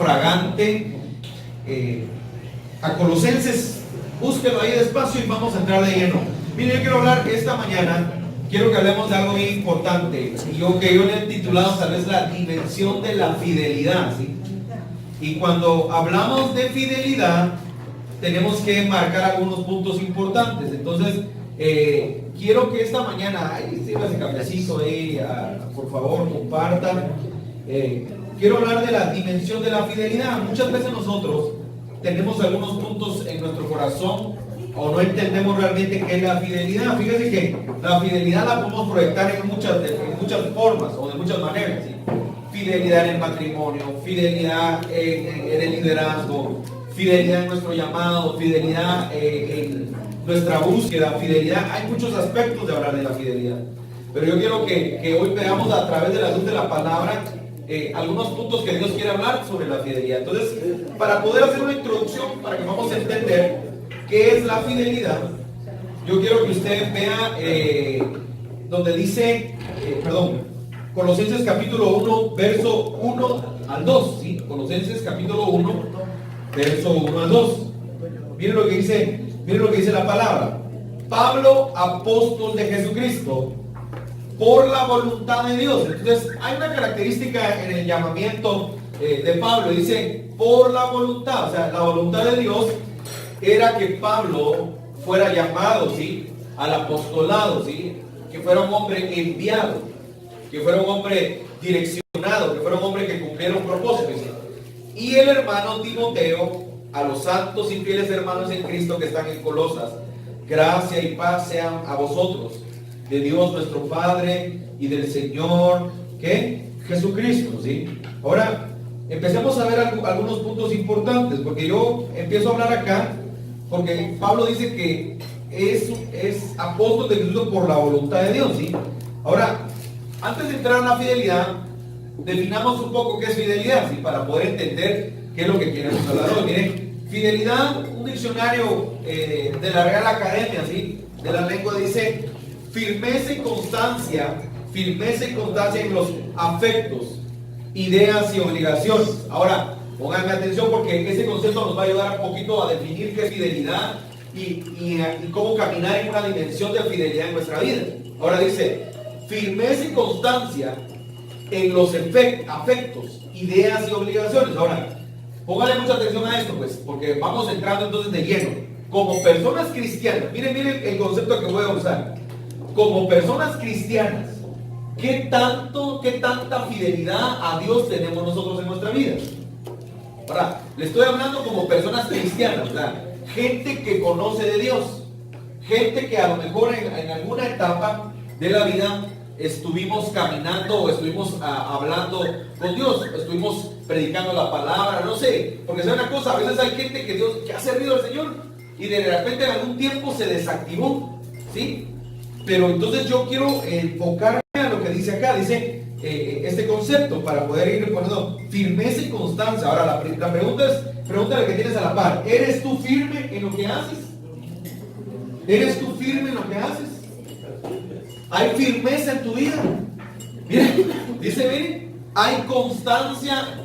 fragante a Colosenses. Búsquelo ahí despacio y vamos a entrar de lleno. Mire, yo quiero hablar esta mañana, quiero que hablemos de algo bien importante, que yo le he titulado tal vez la dimensión de la fidelidad, ¿sí? Y cuando hablamos de fidelidad, tenemos que marcar algunos puntos importantes. Entonces, quiero que esta mañana, sírvase cafecito ahí, por favor, compartan. Quiero hablar de la dimensión de la fidelidad. Muchas veces nosotros tenemos algunos puntos en nuestro corazón o no entendemos realmente qué es la fidelidad. Fíjense que la fidelidad la podemos proyectar en muchas formas o de muchas maneras, ¿sí? Fidelidad en el matrimonio, fidelidad en el liderazgo, fidelidad en nuestro llamado, fidelidad en nuestra búsqueda, fidelidad. Hay muchos aspectos de hablar de la fidelidad, pero yo quiero que hoy veamos a través de la luz de la palabra algunos puntos que Dios quiere hablar sobre la fidelidad. Entonces, para poder hacer una introducción, para que vamos a entender qué es la fidelidad, yo quiero que usted vea donde dice, Colosenses capítulo 1, verso 1 al 2, ¿sí? Colosenses capítulo 1, verso 1 al 2. Miren lo que dice la palabra. Pablo, apóstol de Jesucristo, por la voluntad de Dios. Entonces, hay una característica en el llamamiento de Pablo. Dice, por la voluntad. O sea, la voluntad de Dios era que Pablo fuera llamado, ¿sí?, al apostolado, ¿sí?, que fuera un hombre enviado, que fuera un hombre direccionado, que fuera un hombre que cumpliera un propósito, ¿sí? Y el hermano Timoteo, a los santos y fieles hermanos en Cristo que están en Colosas, gracia y paz sean a vosotros, de Dios nuestro Padre y del Señor, ¿qué? Jesucristo, ¿sí? Ahora, empecemos a ver algunos puntos importantes, porque yo empiezo a hablar acá, porque Pablo dice que es apóstol de Cristo por la voluntad de Dios, ¿sí? Ahora, antes de entrar en la fidelidad, definamos un poco qué es fidelidad, ¿sí?, para poder entender qué es lo que queremos hablar hoy. Miren, fidelidad, un diccionario de la Real Academia, ¿sí?, de la lengua dice firmeza y constancia en los afectos, ideas y obligaciones. Ahora, pónganme atención porque ese concepto nos va a ayudar un poquito a definir qué es fidelidad y cómo caminar en una dimensión de fidelidad en nuestra vida. Ahora dice, firmeza y constancia en los afectos, ideas y obligaciones. Ahora, pónganle mucha atención a esto, pues, porque vamos entrando entonces de lleno. Como personas cristianas, miren el concepto que voy a usar. Como personas cristianas, ¿qué tanta fidelidad a Dios tenemos nosotros en nuestra vida? Ahora, le estoy hablando como personas cristianas, ¿verdad? Gente que conoce de Dios, gente que a lo mejor en alguna etapa de la vida estuvimos caminando o estuvimos hablando con Dios, estuvimos predicando la palabra, no sé, porque es una cosa, a veces hay gente que ha servido al Señor y de repente en algún tiempo se desactivó, ¿sí? Pero entonces yo quiero enfocarme a lo que dice acá, dice este concepto para poder ir poniendo firmeza y constancia. Ahora la pregunta es, pregúntale que tienes a la par, ¿eres tú firme en lo que haces? ¿Eres tú firme en lo que haces? ¿Hay firmeza en tu vida? Miren, hay constancia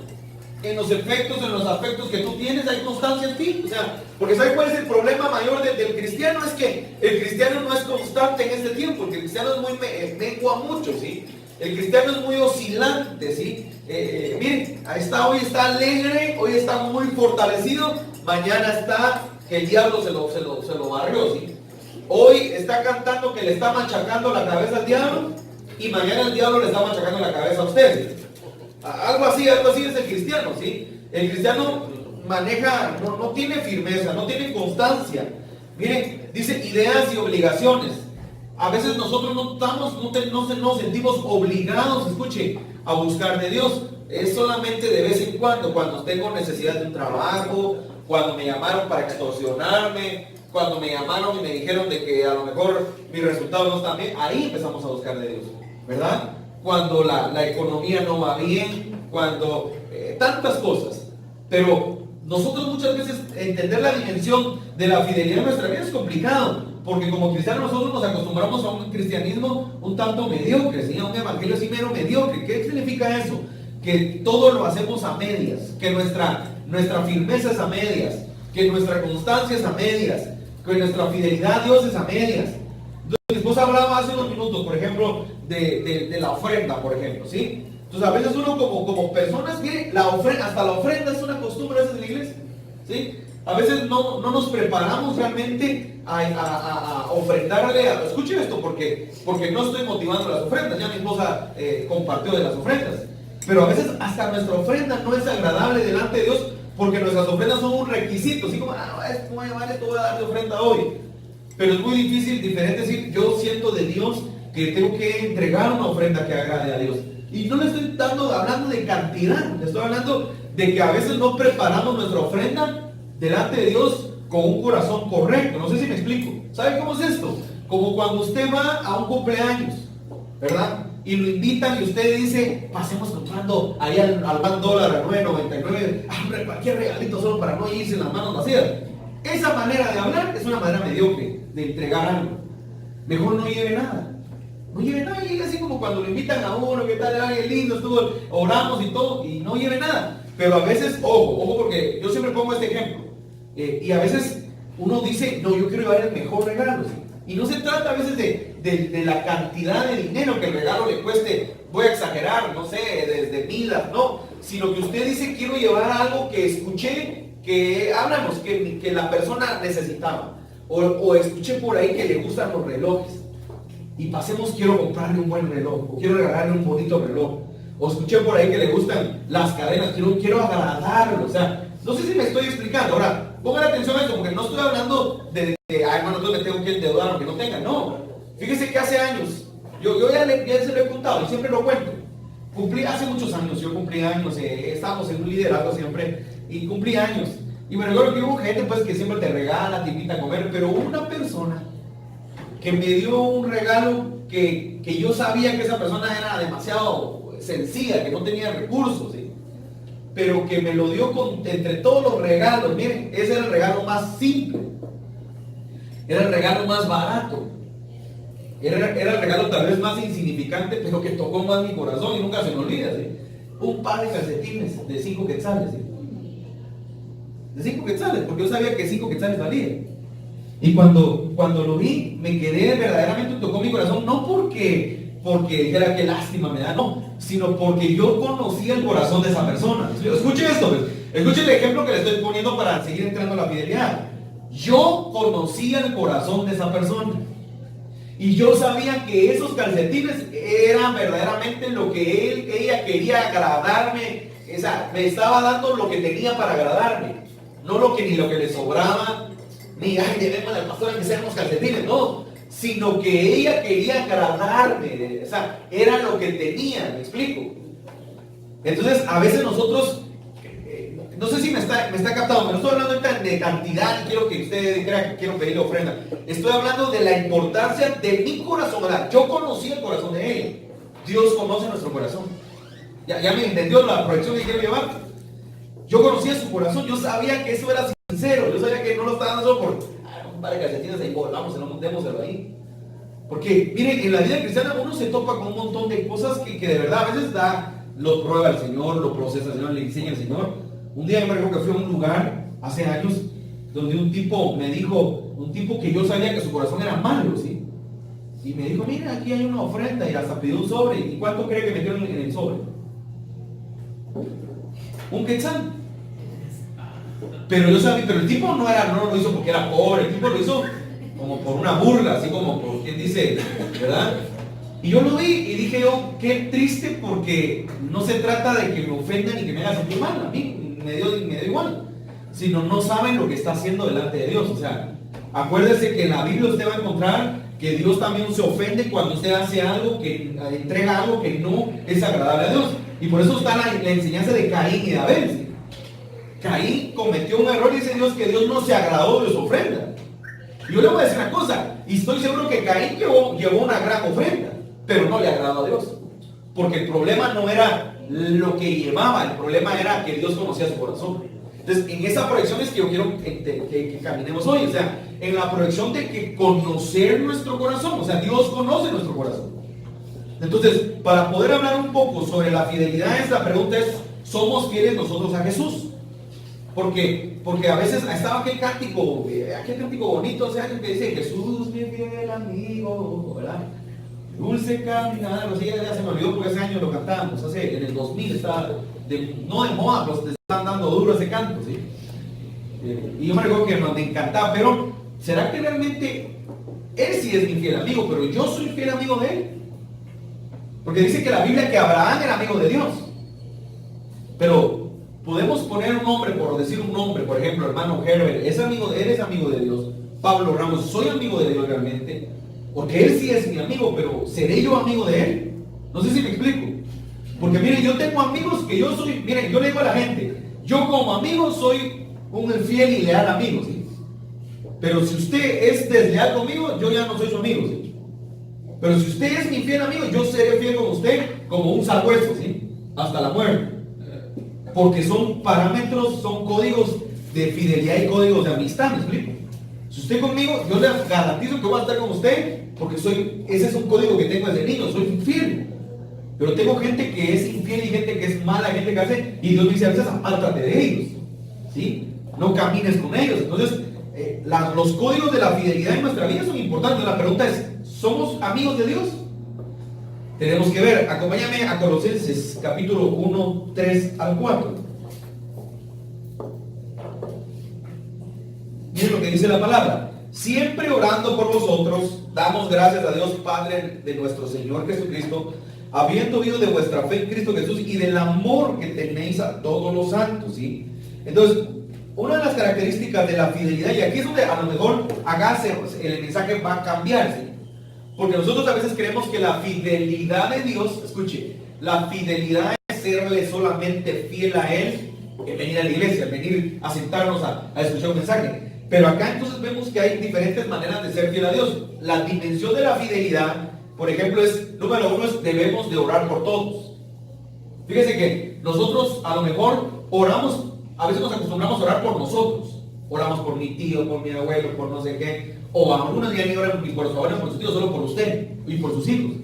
en los efectos, en los afectos que tú tienes, hay constancia en ti. O sea, porque ¿sabes cuál es el problema mayor del cristiano? Es que el cristiano no es constante en este tiempo. El cristiano es muy mengua mucho, ¿sí? El cristiano es muy oscilante, ¿sí? Miren, hoy está alegre, hoy está muy fortalecido, mañana está que el diablo se lo barrió, ¿sí? Hoy está cantando que le está machacando la cabeza al diablo y mañana el diablo le está machacando la cabeza a usted. Algo así es el cristiano, ¿sí? El cristiano maneja, no tiene firmeza, no tiene constancia. Miren, dice ideas y obligaciones. A veces nosotros no nos sentimos obligados, escuche, a buscar de Dios. Es solamente de vez en cuando tengo necesidad de un trabajo, cuando me llamaron para extorsionarme, cuando me llamaron y me dijeron de que a lo mejor mis resultados no están bien, ahí empezamos a buscar de Dios, ¿verdad? Cuando la economía no va bien, cuando tantas cosas. Pero nosotros muchas veces entender la dimensión de la fidelidad en nuestra vida es complicado, porque como cristianos nosotros nos acostumbramos a un cristianismo un tanto mediocre, ¿sí? A un evangelio así mero mediocre. ¿Qué significa eso? que todo lo hacemos a medias, que nuestra firmeza es a medias, que nuestra constancia es a medias, que nuestra fidelidad a Dios es a medias. Entonces, mi esposa hablaba hace unos minutos, por ejemplo, de la ofrenda, por ejemplo, ¿sí? Entonces, a veces uno como personas, mire, hasta la ofrenda es una costumbre a veces en la iglesia, ¿sí? A veces no nos preparamos realmente a ofrendarle. Escuchen esto, porque no estoy motivando las ofrendas. Ya mi esposa compartió de las ofrendas. Pero a veces hasta nuestra ofrenda no es agradable delante de Dios, porque nuestras ofrendas son un requisito. Así como, voy a llevar esto, voy a darle ofrenda hoy. Pero es muy difícil, diferente decir, yo siento de Dios que tengo que entregar una ofrenda que agrade a Dios. Y no le estoy hablando de cantidad, le estoy hablando de que a veces no preparamos nuestra ofrenda delante de Dios con un corazón correcto. No sé si me explico. ¿Sabe cómo es esto? Como cuando usted va a un cumpleaños, ¿verdad? Y lo invitan y usted dice, pasemos comprando ahí al Van Dólar a $9.99, hombre, cualquier regalito solo para no irse en las manos vacías. Esa manera de hablar es una manera mediocre de entregar algo. Mejor no lleve nada. No lleve nada, llegue así como cuando lo invitan a uno, que tal, alguien lindo, estuvo, oramos y todo, y no lleve nada. Pero a veces, ojo, porque yo siempre pongo este ejemplo. Y a veces uno dice, no, yo quiero llevar el mejor regalo, ¿sí? Y no se trata a veces de la cantidad de dinero que el regalo le cueste, voy a exagerar, no sé, desde milas, no, sino que usted dice, quiero llevar algo que escuché, que hablamos, que la persona necesitaba, o escuché por ahí que le gustan los relojes, y pasemos, quiero comprarle un buen reloj, o quiero regalarle un bonito reloj, o escuché por ahí que le gustan las cadenas, quiero agradarlo, o sea, no sé si me estoy explicando. Ahora, pongan atención a esto, porque no estoy hablando hermano, entonces me tengo que endeudar aunque no tenga. No, fíjese que hace años, yo ya se lo he contado y siempre lo cuento. Hace muchos años, yo cumplí años, estábamos en un liderazgo siempre y cumplí años. Y me recuerdo que hubo gente pues que siempre te regala, te invita a comer, pero hubo una persona que me dio un regalo que yo sabía que esa persona era demasiado sencilla, que no tenía recursos, ¿sí? Pero que me lo dio entre todos los regalos. Miren, ese era el regalo más simple, era el regalo más barato, era el regalo tal vez más insignificante, pero que tocó más mi corazón y nunca se me olvida, ¿sí? Un par de calcetines de 5 quetzales, ¿sí? De 5 quetzales, porque yo sabía que 5 quetzales valía. Y cuando lo vi, me quedé, verdaderamente tocó mi corazón, no porque dijera qué lástima me da, no, sino porque yo conocía el corazón de esa persona. Escuche esto, pues. Escuche el ejemplo que le estoy poniendo para seguir entrando a la fidelidad. Yo conocía el corazón de esa persona y yo sabía que esos calcetines eran verdaderamente lo que ella quería agradarme. O sea, me estaba dando lo que tenía para agradarme, no ni lo que le sobraba, ni llevémosle al pastor a que sean unos calcetines, no, sino que ella quería agradarme. O sea, era lo que tenía, ¿me explico? Entonces, a veces nosotros, no sé si me está captando, pero no estoy hablando de cantidad y quiero que usted crea que quiero pedirle ofrenda. Estoy hablando de la importancia de mi corazón, ¿verdad? Yo conocí el corazón de ella. Dios conoce nuestro corazón. Ya me entendió la proyección que quiero llevar. Yo conocía su corazón, yo sabía que eso era sincero, yo sabía que no lo estaba dando solo por un par de calcetines ahí, volvamos, no montémoselo ahí. Porque, miren, en la vida cristiana uno se topa con un montón de cosas que de verdad a veces lo prueba el Señor, lo procesa el Señor, le enseña el Señor. Un día yo me recuerdo que fui a un lugar hace años donde un tipo me dijo, un tipo que yo sabía que su corazón era malo, ¿sí? Y me dijo, mira, aquí hay una ofrenda, y hasta pidió un sobre. ¿Y cuánto cree que metió en el sobre? Un quetzal. Pero yo sabía, pero el tipo no lo hizo porque era pobre, el tipo lo hizo como por una burla, así como por quien dice, ¿verdad? Y yo lo vi y dije yo, qué triste, porque no se trata de que me ofendan y que me hagan sentir mal, a mí me dio igual, sino no saben lo que está haciendo delante de Dios. O sea, acuérdese que en la Biblia usted va a encontrar que Dios también se ofende cuando usted hace algo, que entrega algo que no es agradable a Dios. Y por eso está la enseñanza de Caín y de Abel, ¿sí? Caín cometió un error y dice Dios que Dios no se agradó de su ofrenda. Yo le voy a decir una cosa, y estoy seguro que Caín llevó una gran ofrenda, pero no le agradó a Dios, porque el problema no era lo que llevaba, el problema era que Dios conocía su corazón. Entonces, en esa proyección es que yo quiero que caminemos hoy, o sea, en la proyección de que conocer nuestro corazón, o sea, Dios conoce nuestro corazón. Entonces, para poder hablar un poco sobre la fidelidad, la pregunta es, ¿somos fieles nosotros a Jesús? Porque a veces estaba aquel cántico bonito hace años que dice, Jesús mi fiel amigo, ¿verdad? Dulce caminar, algo así, ya se me olvidó porque ese año lo cantábamos, en el 2000 estaba, no de moda, pues te están dando duro ese canto, ¿sí? Y yo me recuerdo que me encantaba, pero ¿será que realmente él sí es mi fiel amigo, pero yo soy fiel amigo de él? Porque dice que la Biblia que Abraham era amigo de Dios. Pero podemos poner un nombre, por decir un nombre, por ejemplo, hermano Herbert, él es amigo de Dios. Pablo Ramos, soy amigo de Dios realmente. Porque él sí es mi amigo, pero ¿seré yo amigo de él? No sé si me explico. Porque miren, yo tengo amigos que yo soy, miren, yo le digo a la gente, yo como amigo soy un fiel y leal amigo, ¿sí? Pero si usted es desleal conmigo, yo ya no soy su amigo, ¿sí? Pero si usted es mi fiel amigo, yo seré fiel con usted como un sabueso, ¿sí? Hasta la muerte. Porque son parámetros, son códigos de fidelidad y códigos de amistad, ¿me explico? Si usted conmigo, yo le garantizo que voy a estar con usted, porque ese es un código que tengo desde niño, soy infiel. Pero tengo gente que es infiel y gente que es mala, gente que hace, y Dios me dice a veces, apártate de ellos, ¿sí? No camines con ellos. Entonces, los códigos de la fidelidad en nuestra vida son importantes. La pregunta es, ¿somos amigos de Dios? Tenemos que ver, acompáñame a Colosenses capítulo 1, 3 al 4. Miren lo que dice la palabra. Siempre orando por vosotros, damos gracias a Dios Padre de nuestro Señor Jesucristo, habiendo oído de vuestra fe en Cristo Jesús y del amor que tenéis a todos los santos, ¿sí? Entonces, una de las características de la fidelidad, y aquí es donde a lo mejor el mensaje va a cambiar, ¿sí? Porque nosotros a veces creemos que la fidelidad de Dios, escuche, la fidelidad es serle solamente fiel a Él, en venir a la iglesia, en venir a sentarnos a escuchar un mensaje. Pero acá entonces vemos que hay diferentes maneras de ser fiel a Dios. La dimensión de la fidelidad, por ejemplo, número uno, debemos de orar por todos. Fíjese que nosotros a lo mejor oramos, a veces nos acostumbramos a orar por nosotros. Oramos por mi tío, por mi abuelo, por no sé qué. O algunos días ni oran por su abuelo, por su tío, solo por usted y por sus hijos.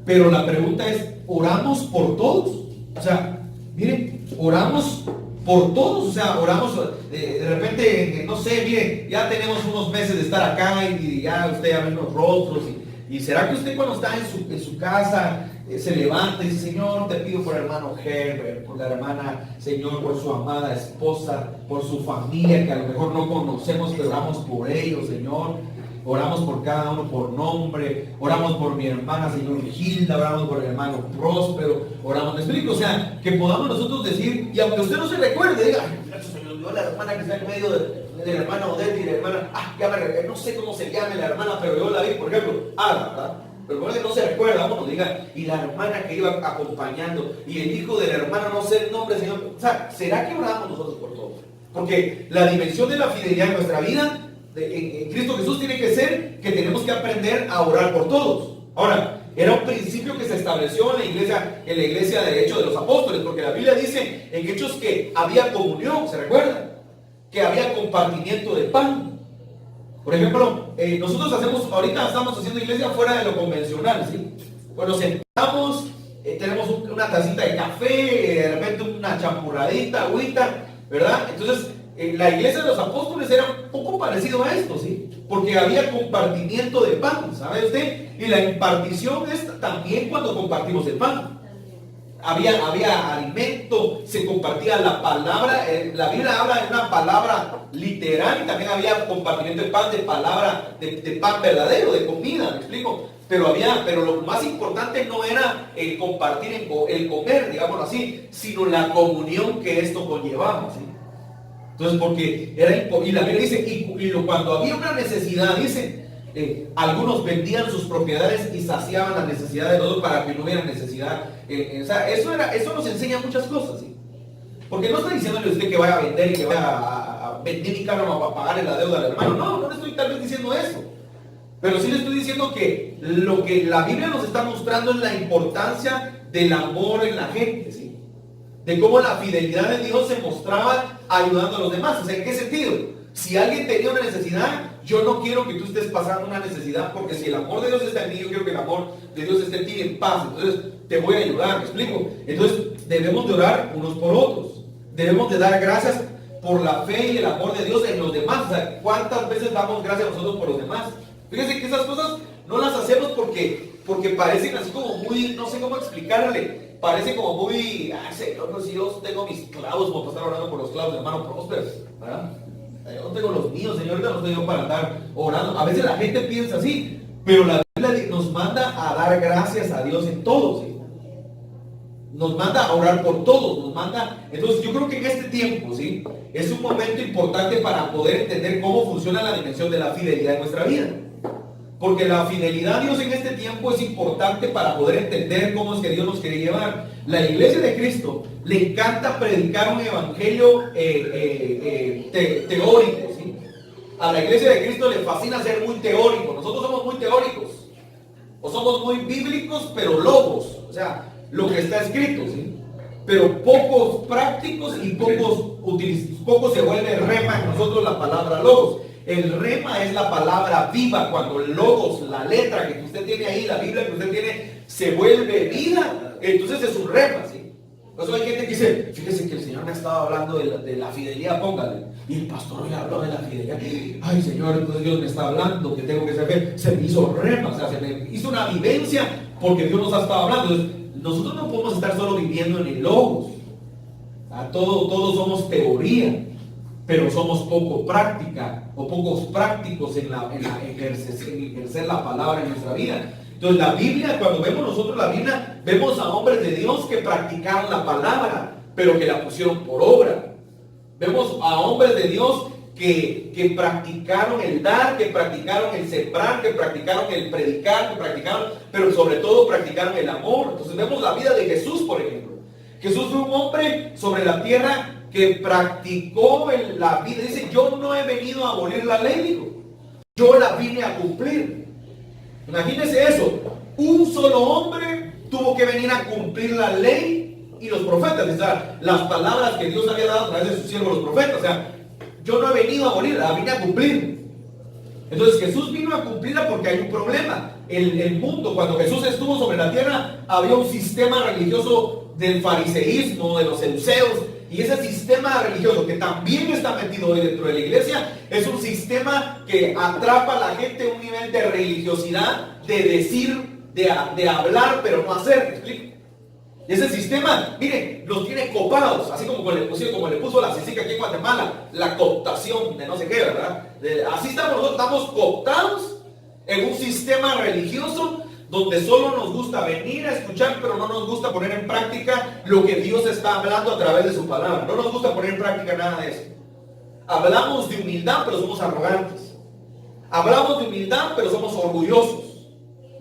Pero la pregunta es, ¿oramos por todos? O sea, miren, oramos por todos, o sea, oramos de repente, no sé, mire, ya tenemos unos meses de estar acá y ya usted ya ve los rostros y será que usted cuando está en su casa se levanta y dice, Señor, te pido por el hermano Herbert, por la hermana, Señor, por su amada esposa, por su familia que a lo mejor no conocemos, pero oramos por ellos, Señor. Oramos por cada uno por nombre, oramos por mi hermana, Señor Gilda, oramos por el hermano Próspero, oramos, ¿me explico? O sea, que podamos nosotros decir, y aunque usted no se recuerde, diga, ay, se me olvidó la hermana que está en medio de la hermana Odette y la hermana, no sé cómo se llame la hermana, pero yo la vi, por ejemplo, Ada, ¿verdad? Pero por no se recuerda, vamos, diga, y la hermana que iba acompañando, y el hijo de la hermana, no sé el nombre, Señor. O sea, ¿será que oramos nosotros por todos? Porque la dimensión de la fidelidad en nuestra vida en Cristo Jesús tiene que ser que tenemos que aprender a orar por todos. Ahora, era un principio que se estableció en la iglesia de Hechos de los Apóstoles, porque la Biblia dice en Hechos que había comunión, ¿se recuerdan? Que había compartimiento de pan. Por ejemplo, nosotros ahorita estamos haciendo iglesia fuera de lo convencional, ¿sí? Cuando sentamos, tenemos una tacita de café, de repente una champurradita, agüita, ¿verdad? Entonces, la iglesia de los apóstoles era un poco parecido a esto, ¿sí? Porque había compartimiento de pan, ¿sabe usted? Y la impartición es también cuando compartimos el pan. Había alimento, se compartía la palabra, la Biblia habla de una palabra literal y también había compartimiento de pan, de pan verdadero, de comida, ¿me explico? Pero lo más importante no era el compartir, el comer, digámoslo así, sino la comunión que esto conllevaba, ¿sí? Entonces, porque y la Biblia dice, cuando había una necesidad, dice, algunos vendían sus propiedades y saciaban las necesidades de otros para que no hubiera necesidad. O sea, eso nos enseña muchas cosas, ¿sí? Porque no estoy diciéndole a usted que vaya a vender y que vaya a vender mi carro para pagarle la deuda al hermano. No le estoy tal vez diciendo eso. Pero sí le estoy diciendo que lo que la Biblia nos está mostrando es la importancia del amor en la gente, ¿sí? De cómo la fidelidad de Dios se mostraba ayudando a los demás. O sea, ¿en qué sentido? Si alguien tenía una necesidad, yo no quiero que tú estés pasando una necesidad, porque si el amor de Dios está en mí, yo quiero que el amor de Dios esté en ti en paz. Entonces te voy a ayudar, ¿me explico? Entonces debemos de orar unos por otros. Debemos de dar gracias por la fe y el amor de Dios en los demás. O sea, ¿cuántas veces damos gracias nosotros por los demás? Fíjense que esas cosas no las hacemos porque parecen así como muy, no sé cómo explicarle, parece como muy, Señor, pues si yo tengo mis clavos, como para estar orando por los clavos, hermano Próspero, ¿verdad? Yo no tengo los míos, Señor, ahorita no estoy yo para andar orando. A veces la gente piensa así, pero la Biblia nos manda a dar gracias a Dios en todo, ¿sí? Nos manda a orar por todos, nos manda. Entonces yo creo que en este tiempo, ¿sí?, es un momento importante para poder entender cómo funciona la dimensión de la fidelidad en nuestra vida. Porque la fidelidad a Dios en este tiempo es importante para poder entender cómo es que Dios nos quiere llevar. La iglesia de Cristo le encanta predicar un evangelio teórico, ¿sí? A la iglesia de Cristo le fascina ser muy teórico. Nosotros somos muy teóricos. O somos muy bíblicos, pero logos. O sea, lo que está escrito, ¿sí? Pero pocos prácticos y pocos se vuelve rema en nosotros la palabra logos. El rema es la palabra viva. Cuando el logos, la letra que usted tiene ahí, la Biblia que usted tiene, se vuelve vida, entonces es un rema, ¿sí? Por eso hay gente que dice, fíjese que el Señor me estaba hablando de la fidelidad, póngale. Y el pastor hoy habló de la fidelidad. Ay, Señor, entonces Dios me está hablando que tengo que saber. Se me hizo rema, o sea, se me hizo una vivencia porque Dios nos ha estado hablando. Entonces, nosotros no podemos estar solo viviendo en el logos. Todos somos teoría, pero somos poco práctica o pocos prácticos en ejercer la palabra en nuestra vida. Entonces la Biblia, cuando vemos nosotros la Biblia, vemos a hombres de Dios que practicaron la palabra, pero que la pusieron por obra. Vemos a hombres de Dios que practicaron el dar, que practicaron el sembrar, que practicaron el predicar, que practicaron, pero sobre todo practicaron el amor. Entonces vemos la vida de Jesús, por ejemplo. Jesús fue un hombre sobre la tierra que practicó la vida. Dice, yo no he venido a abolir la ley, dijo. Yo la vine a cumplir. Imagínense eso. Un solo hombre tuvo que venir a cumplir la ley y los profetas. O sea, las palabras que Dios había dado a través de sus siervos los profetas. O sea, yo no he venido a abolir, la vine a cumplir. Entonces Jesús vino a cumplirla porque hay un problema. El mundo, cuando Jesús estuvo sobre la tierra, había un sistema religioso del fariseísmo, de los saduceos. Y ese sistema religioso que también está metido hoy dentro de la iglesia es un sistema que atrapa a la gente a un nivel de religiosidad, de decir, de hablar, pero no hacer. ¿Me explico? Y ese sistema, miren, los tiene copados, así como le puso la CICIC aquí en Guatemala, la cooptación de no sé qué, ¿verdad? Así estamos nosotros, estamos cooptados en un sistema religioso donde solo nos gusta venir a escuchar, pero no nos gusta poner en práctica lo que Dios está hablando a través de su palabra. No nos gusta poner en práctica nada de eso. Hablamos de humildad, pero somos arrogantes. Hablamos de humildad, pero somos orgullosos.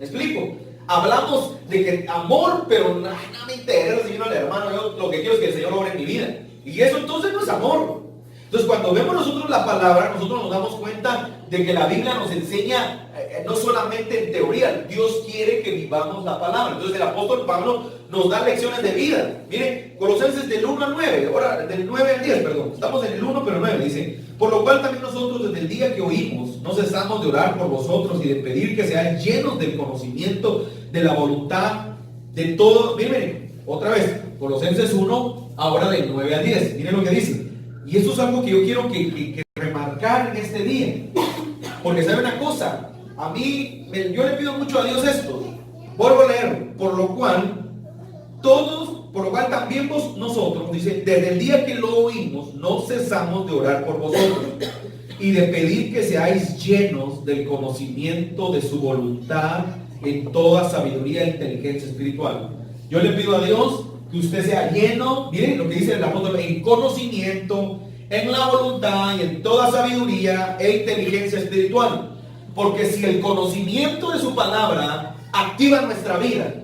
¿Me explico? Hablamos de que amor, pero no me interesa, Señor, hermano, yo lo que quiero es que el Señor obre en mi vida. Y eso entonces no es amor. Entonces cuando vemos nosotros la palabra, nosotros nos damos cuenta de que la Biblia nos enseña no solamente en teoría, Dios quiere que vivamos la palabra. Entonces el apóstol Pablo nos da lecciones de vida. Miren, Colosenses del 1 al 9, ahora del 9 al 10, perdón, estamos en el 1 pero 9, dice, por lo cual también nosotros desde el día que oímos, no cesamos de orar por vosotros y de pedir que sean llenos del conocimiento de la voluntad de todo. Miren, otra vez, Colosenses 1, ahora del 9 al 10, miren lo que dice. Y esto es algo que yo quiero que remarcar en este día. Porque sabe una cosa, a mí, yo le pido mucho a Dios esto. Vuelvo a leer, por lo cual también nosotros, dice, desde el día que lo oímos, no cesamos de orar por vosotros y de pedir que seáis llenos del conocimiento de su voluntad en toda sabiduría e inteligencia espiritual. Yo le pido a Dios que usted sea lleno, miren lo que dice el apóstol, en conocimiento, en la voluntad y en toda sabiduría e inteligencia espiritual. Porque si el conocimiento de su palabra activa nuestra vida,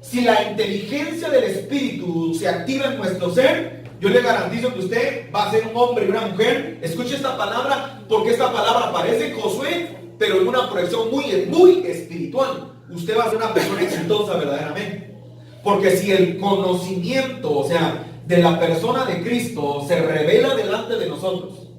si la inteligencia del Espíritu se activa en nuestro ser, yo le garantizo que usted va a ser un hombre y una mujer. Escuche esta palabra, porque esta palabra aparece en Josué, pero en una proyección muy espiritual. Usted va a ser una persona exitosa verdaderamente. Porque si el conocimiento, o sea, de la persona de Cristo se revela delante de nosotros,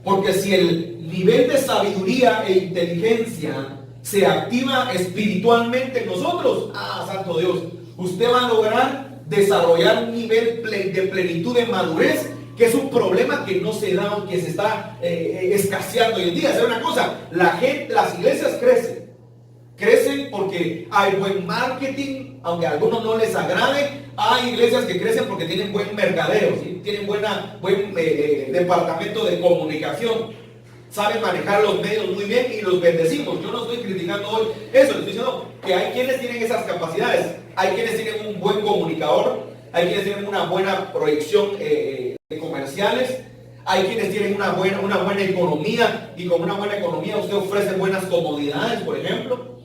Porque si el nivel de sabiduría e inteligencia se activa espiritualmente en nosotros, santo Dios, usted va a lograr desarrollar un nivel de plenitud, de madurez, que es un problema que no se da, que se está escaseando hoy en día. ¿Sabe una cosa? Las iglesias crecen porque hay buen marketing, aunque a algunos no les agrade. Hay iglesias que crecen porque tienen buen mercadeo, ¿sí? Tienen buen departamento de comunicación, saben manejar los medios muy bien y los bendecimos. Yo no estoy criticando hoy eso, estoy diciendo que hay quienes tienen esas capacidades, hay quienes tienen un buen comunicador, hay quienes tienen una buena proyección de comerciales, hay quienes tienen una buena economía, y con una buena economía usted ofrece buenas comodidades, por ejemplo.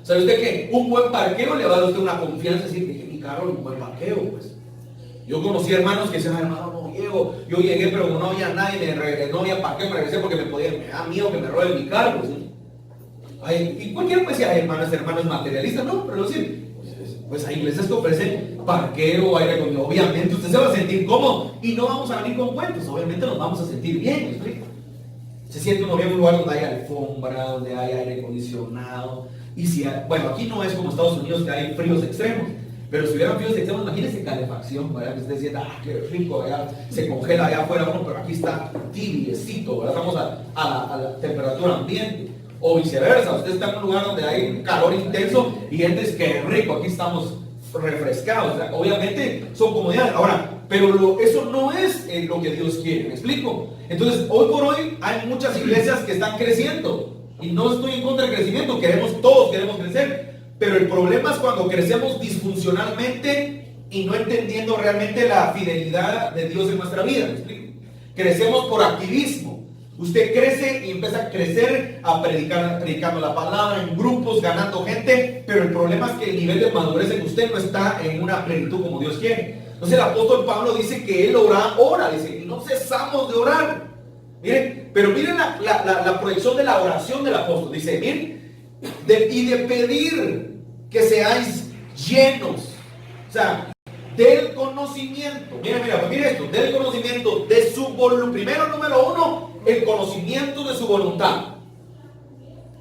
¿Sabe usted que un buen parqueo le va a dar a usted una confianza? Decir, dejé mi carro en un buen parqueo, pues. Yo conocí hermanos que decían, hermano, no llego. Yo llegué, pero no había nadie, no había parqueo, me regresé porque me da miedo que me roben mi carro, ¿sí? Y cualquiera puede decir, hermano es materialista. No, pero decir, pues hay iglesias que ofrecen parqueo, aire acondicionado. Obviamente usted se va a sentir cómodo y no vamos a venir con cuentos, obviamente nos vamos a sentir bien, ¿me explico? Se siente uno bien en un lugar donde hay alfombra, donde hay aire acondicionado. Y si bueno, aquí no es como Estados Unidos que hay fríos extremos, pero si hubiera fríos extremos, imagínense calefacción, ¿verdad? Que usted sienta, qué rico, allá se congela allá afuera uno, pero aquí está tibiecito, ¿verdad? Estamos a la temperatura ambiente. O viceversa, usted está en un lugar donde hay un calor intenso y gente qué rico, aquí estamos refrescados. O sea, obviamente son comodidades. Ahora, pero eso no es lo que Dios quiere, ¿me explico? Entonces, hoy por hoy hay muchas iglesias que están creciendo. Y no estoy en contra del crecimiento, todos queremos crecer, pero el problema es cuando crecemos disfuncionalmente y no entendiendo realmente la fidelidad de Dios en nuestra vida. ¿Me explico? Crecemos por activismo. Usted crece y empieza a crecer predicando la palabra en grupos, ganando gente, pero el problema es que el nivel de madurez en usted no está en una plenitud como Dios quiere. Entonces el apóstol Pablo dice que él ora, dice, y no cesamos de orar. Miren, pero miren la proyección de la oración del apóstol. Dice, miren, y de pedir que seáis llenos. O sea, del conocimiento. Miren esto, del conocimiento de su voluntad. Primero, número uno, el conocimiento de su voluntad.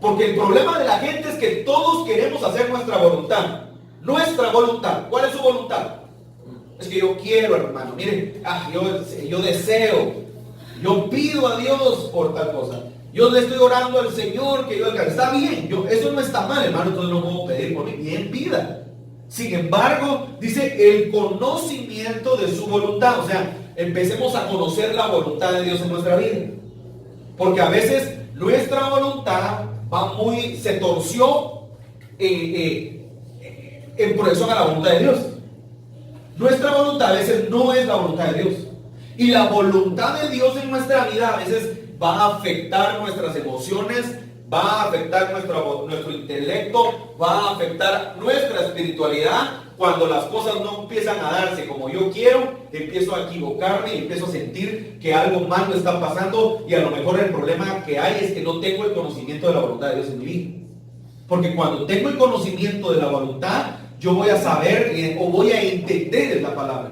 Porque el problema de la gente es que todos queremos hacer nuestra voluntad. Nuestra voluntad. ¿Cuál es su voluntad? Es que yo quiero, hermano. Miren, yo deseo. Yo pido a Dios por tal cosa. Yo le estoy orando al Señor que yo alcance. Está bien, eso no está mal, hermano. Entonces no puedo pedir por mí. Bien, pida. Sin embargo, dice el conocimiento de su voluntad. O sea, empecemos a conocer la voluntad de Dios en nuestra vida. Porque a veces nuestra voluntad se torció en proyección a la voluntad de Dios. Nuestra voluntad a veces no es la voluntad de Dios. Y la voluntad de Dios en nuestra vida a veces va a afectar nuestras emociones, va a afectar nuestro intelecto, va a afectar nuestra espiritualidad. Cuando las cosas no empiezan a darse como yo quiero, empiezo a equivocarme y empiezo a sentir que algo malo está pasando, y a lo mejor el problema que hay es que no tengo el conocimiento de la voluntad de Dios en mi vida. Porque cuando tengo el conocimiento de la voluntad, yo voy a saber o voy a entender la palabra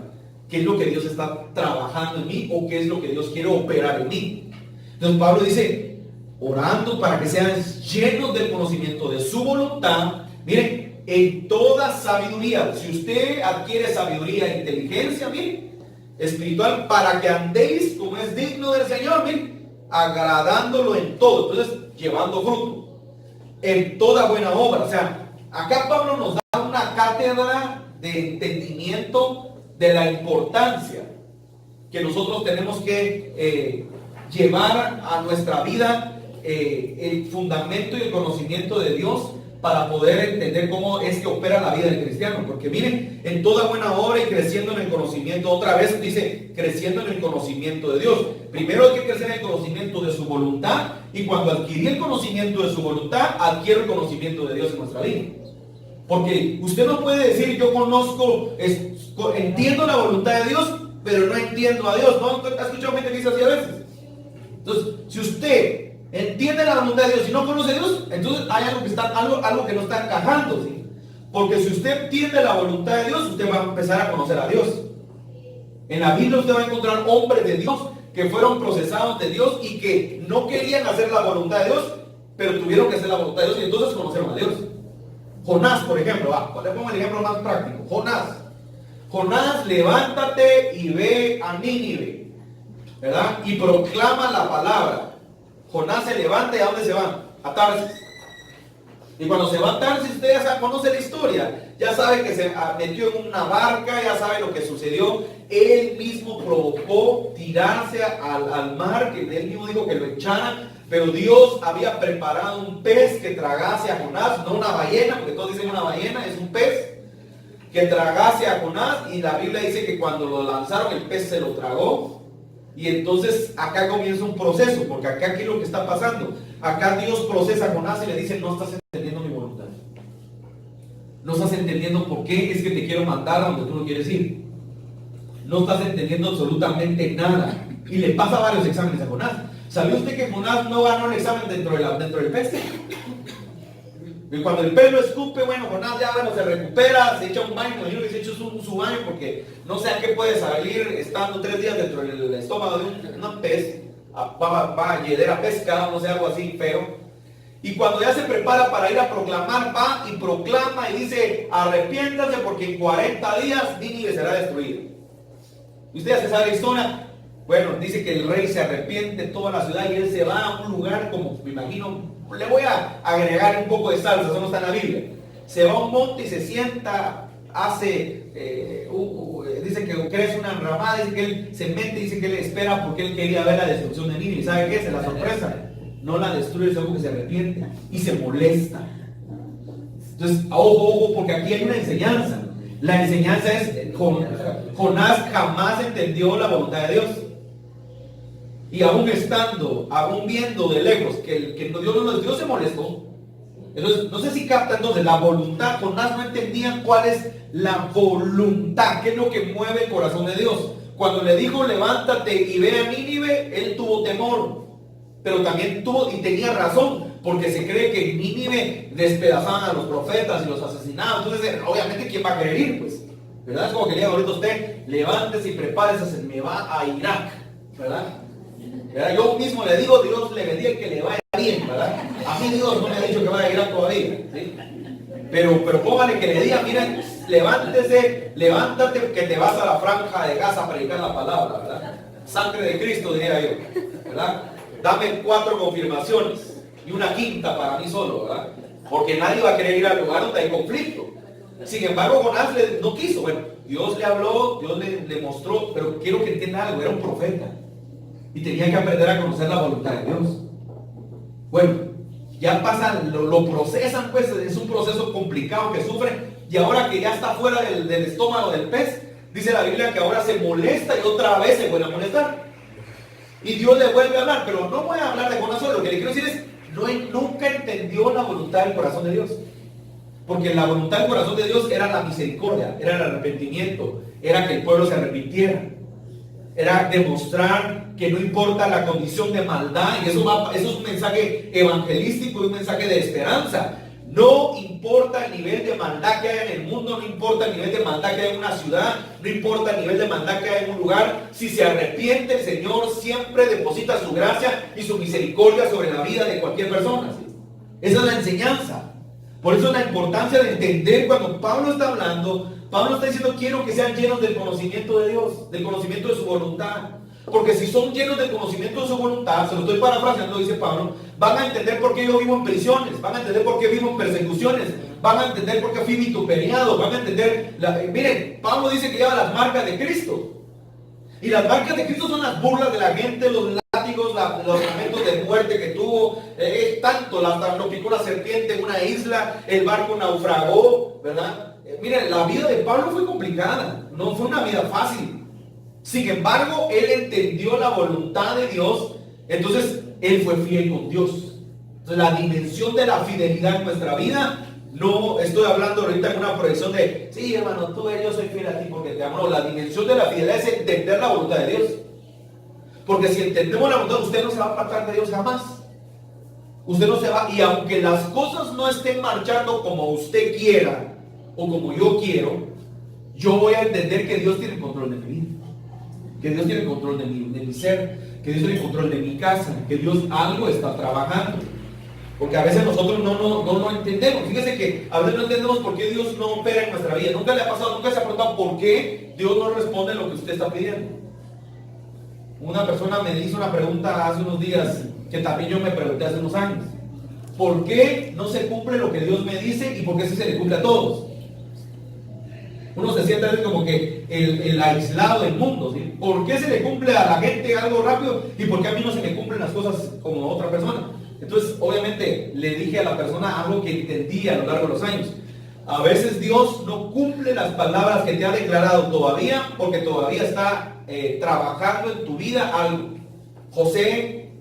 qué es lo que Dios está trabajando en mí o qué es lo que Dios quiere operar en mí. Entonces Pablo dice, orando para que sean llenos del conocimiento de su voluntad. Miren, en toda sabiduría. Si usted adquiere sabiduría e inteligencia, miren, espiritual, para que andéis como es digno del Señor, miren, agradándolo en todo. Entonces, llevando fruto en toda buena obra. O sea, acá Pablo nos da una cátedra de entendimiento de la importancia que nosotros tenemos que llevar a nuestra vida el fundamento y el conocimiento de Dios para poder entender cómo es que opera la vida del cristiano. Porque miren, en toda buena obra y creciendo en el conocimiento, otra vez dice, creciendo en el conocimiento de Dios. Primero hay que crecer en el conocimiento de su voluntad, y cuando adquirí el conocimiento de su voluntad, adquiero el conocimiento de Dios en nuestra vida. Porque usted no puede decir, yo entiendo la voluntad de Dios, pero no entiendo a Dios. ¿No ha escuchado gente que dice así a veces? Entonces, si usted entiende la voluntad de Dios y no conoce a Dios, entonces hay algo que no está encajando, ¿sí? Porque si usted entiende la voluntad de Dios, usted va a empezar a conocer a Dios. En la Biblia usted va a encontrar hombres de Dios que fueron procesados de Dios y que no querían hacer la voluntad de Dios, pero tuvieron que hacer la voluntad de Dios y entonces conocieron a Dios. Jonás, por ejemplo, le pongo el ejemplo más práctico. Jonás, levántate y ve a Nínive, ¿verdad? Y proclama la palabra. Jonás se levanta, ¿y a dónde se va? A Tarsis. Y cuando se va a Tarsis, usted ya conoce la historia. Ya sabe que se metió en una barca, ya sabe lo que sucedió. Él mismo provocó tirarse al mar, que él mismo dijo que lo echaran. Pero Dios había preparado un pez que tragase a Jonás, no una ballena, porque todos dicen una ballena, es un pez que tragase a Jonás. Y la Biblia dice que cuando lo lanzaron, el pez se lo tragó. Y entonces acá comienza un proceso, porque acá ¿qué es lo que está pasando? Acá Dios procesa a Jonás y le dice: no estás entendiendo mi voluntad. No estás entendiendo por qué es que te quiero mandar a donde tú no quieres ir. No estás entendiendo absolutamente nada. Y le pasa varios exámenes a Jonás. ¿Sabía usted que Jonás no ganó el examen dentro del pez? Y cuando el pez lo escupe, bueno, Jonás ya se recupera, se echa un baño, me imagino que se echa su baño, porque no sé a qué puede salir estando 3 días dentro del estómago de un pez, va a llegar a pescar, no sé, algo así feo. Y cuando ya se prepara para ir a proclamar, va y proclama y dice: arrepiéntase porque en 40 días Nínive será destruida. Y usted ya se sabe la historia. Bueno, dice que el rey se arrepiente de toda la ciudad y él se va a un lugar, como me imagino, le voy a agregar un poco de salsa, eso no está en la Biblia. Se va a un monte y se sienta, dice que crece una enramada, dice que él se mete, dice que él espera porque él quería ver la destrucción de Nínive. ¿Y sabe qué es? La sorpresa. No la destruye, sino que se arrepiente y se molesta. Entonces, ojo, porque aquí hay una enseñanza. La enseñanza es: Jonás jamás entendió la voluntad de Dios. Y aún viendo de lejos que Dios se molestó. Entonces, no sé si capta entonces la voluntad. Jonás no entendía cuál es la voluntad, qué es lo que mueve el corazón de Dios. Cuando le dijo: levántate y ve a Nínive, él tuvo temor. Pero también tenía razón, porque se cree que en Nínive despedazaban a los profetas y los asesinaban. Entonces, obviamente, ¿quién va a querer ir? Pues, ¿verdad? Es como que le diga ahorita a usted: levántese y prepárese, se me va a Irak, ¿verdad? Yo mismo le digo: Dios le bendiga, que le vaya bien, ¿verdad? A mí Dios no me ha dicho que vaya a Irak todavía, ¿sí? Pero póngale que le diga: miren, levántate, que te vas a la franja de Gaza a predicar la palabra, ¿verdad? Sangre de Cristo, diría yo, ¿verdad? Dame 4 confirmaciones y una quinta para mí solo, ¿verdad? Porque nadie va a querer ir al lugar donde hay conflicto. Sin embargo, Jonás no quiso. Bueno, Dios le habló, Dios le mostró, pero quiero que entienda algo: era un profeta y tenía que aprender a conocer la voluntad de Dios. Bueno, ya pasa, lo procesan, pues es un proceso complicado que sufre, y ahora que ya está fuera del estómago del pez, dice la Biblia que ahora se molesta y otra vez se vuelve a molestar. Y Dios le vuelve a hablar, pero no voy a hablar de Jonás solo. Lo que le quiero decir es: nunca entendió la voluntad del corazón de Dios. Porque la voluntad del corazón de Dios era la misericordia, era el arrepentimiento, era que el pueblo se arrepintiera, era demostrar que no importa la condición de maldad. Y eso es un mensaje evangelístico y un mensaje de esperanza. No importa el nivel de maldad que haya en el mundo, no importa el nivel de maldad que haya en una ciudad, no importa el nivel de maldad que haya en un lugar. Si se arrepiente, el Señor siempre deposita su gracia y su misericordia sobre la vida de cualquier persona. Esa es la enseñanza. Por eso la importancia de entender cuando Pablo está hablando. Pablo está diciendo: quiero que sean llenos del conocimiento de Dios, del conocimiento de su voluntad. Porque si son llenos del conocimiento de su voluntad, se lo estoy parafraseando, dice Pablo, van a entender por qué yo vivo en prisiones, van a entender por qué vivo en persecuciones, van a entender por qué fui vituperiado, van a entender, miren, Pablo dice que lleva las marcas de Cristo. Y las marcas de Cristo son las burlas de la gente, los látigos, los lamentos de muerte que tuvo, tanto, lo picó la serpiente en una isla, el barco naufragó, ¿verdad? Miren, la vida de Pablo fue complicada, no fue una vida fácil. Sin embargo, él entendió la voluntad de Dios, entonces él fue fiel con Dios. Entonces, la dimensión de la fidelidad en nuestra vida, no estoy hablando ahorita en una proyección de: sí, hermano, yo soy fiel a ti porque te amo. No, la dimensión de la fidelidad es entender la voluntad de Dios. Porque si entendemos la voluntad, usted no se va a apartar de Dios jamás. Usted no se va, y aunque las cosas no estén marchando como usted quiera o como yo quiero, yo voy a entender que Dios tiene control de mi vida. que Dios tiene control de mi ser, que Dios tiene control de mi casa, que Dios algo está trabajando. Porque a veces nosotros no entendemos. Fíjese que a veces no entendemos por qué Dios no opera en nuestra vida. Nunca le ha pasado, nunca se ha preguntado por qué Dios no responde lo que usted está pidiendo. Una persona me hizo una pregunta hace unos días que también yo me pregunté hace unos años. ¿Por qué no se cumple lo que Dios me dice y por qué sí se le cumple a todos? Uno se siente a veces como que el aislado del mundo, ¿sí? ¿Por qué se le cumple a la gente algo rápido y por qué a mí no se me cumplen las cosas como a otra persona? Entonces, obviamente, le dije a la persona algo que entendí a lo largo de los años. A veces Dios no cumple las palabras que te ha declarado todavía porque todavía está trabajando en tu vida algo. José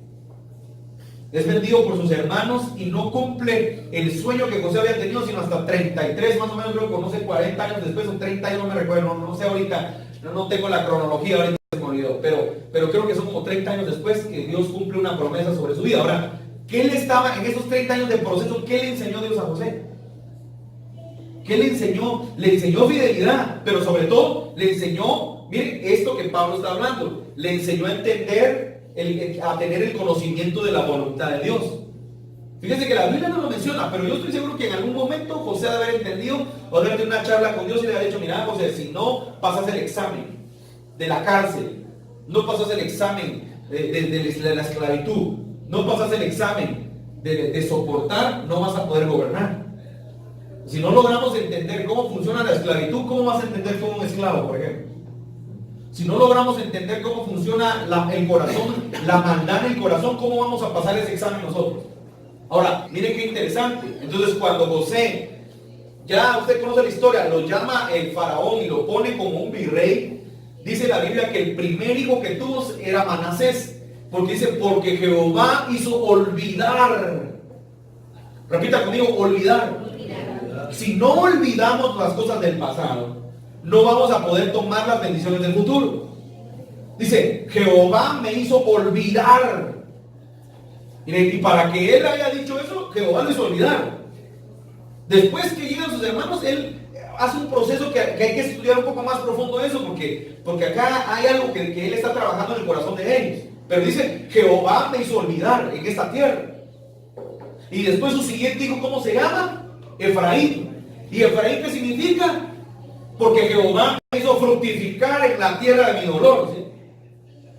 es vendido por sus hermanos y no cumple el sueño que José había tenido sino hasta 33, más o menos, creo que no sé, 40 años después o 30 años, no me recuerdo, no sé ahorita, no tengo la cronología, ahorita se me olvidó, pero creo que son como 30 años después que Dios cumple una promesa sobre su vida. Ahora, ¿qué le estaba en esos 30 años de proceso? ¿Qué le enseñó Dios a José? ¿Qué le enseñó? Le enseñó fidelidad, pero sobre todo le enseñó, miren, esto que Pablo está hablando, le enseñó a entender, a tener el conocimiento de la voluntad de Dios. Fíjense que la Biblia no lo menciona, pero yo estoy seguro que en algún momento José debe haber entendido o debe haber tenido una charla con Dios y le había dicho: mira, José, si no pasas el examen de la cárcel, no pasas el examen de la esclavitud, no pasas el examen de soportar, no vas a poder gobernar. Si no logramos entender cómo funciona la esclavitud, ¿cómo vas a entender cómo un esclavo, por ejemplo? Si no logramos entender cómo funciona el corazón, la maldad en el corazón, ¿cómo vamos a pasar ese examen nosotros? Ahora, miren qué interesante. Entonces, cuando José, ya usted conoce la historia, lo llama el faraón y lo pone como un virrey, dice la Biblia que el primer hijo que tuvo era Manasés, porque dice: porque Jehová hizo olvidar. Repita conmigo: olvidar. Si no olvidamos las cosas del pasado, no vamos a poder tomar las bendiciones del futuro. Dice: Jehová me hizo olvidar. Y para que él haya dicho eso, Jehová lo hizo olvidar. Después que llegan sus hermanos, él hace un proceso que hay que estudiar un poco más profundo de eso, porque acá hay algo que él está trabajando en el corazón de ellos. Pero dice: Jehová me hizo olvidar en esta tierra. Y después su siguiente hijo, ¿cómo se llama? Efraín. ¿Y Efraín qué significa? Porque Jehová me hizo fructificar en la tierra de mi dolor, ¿sí?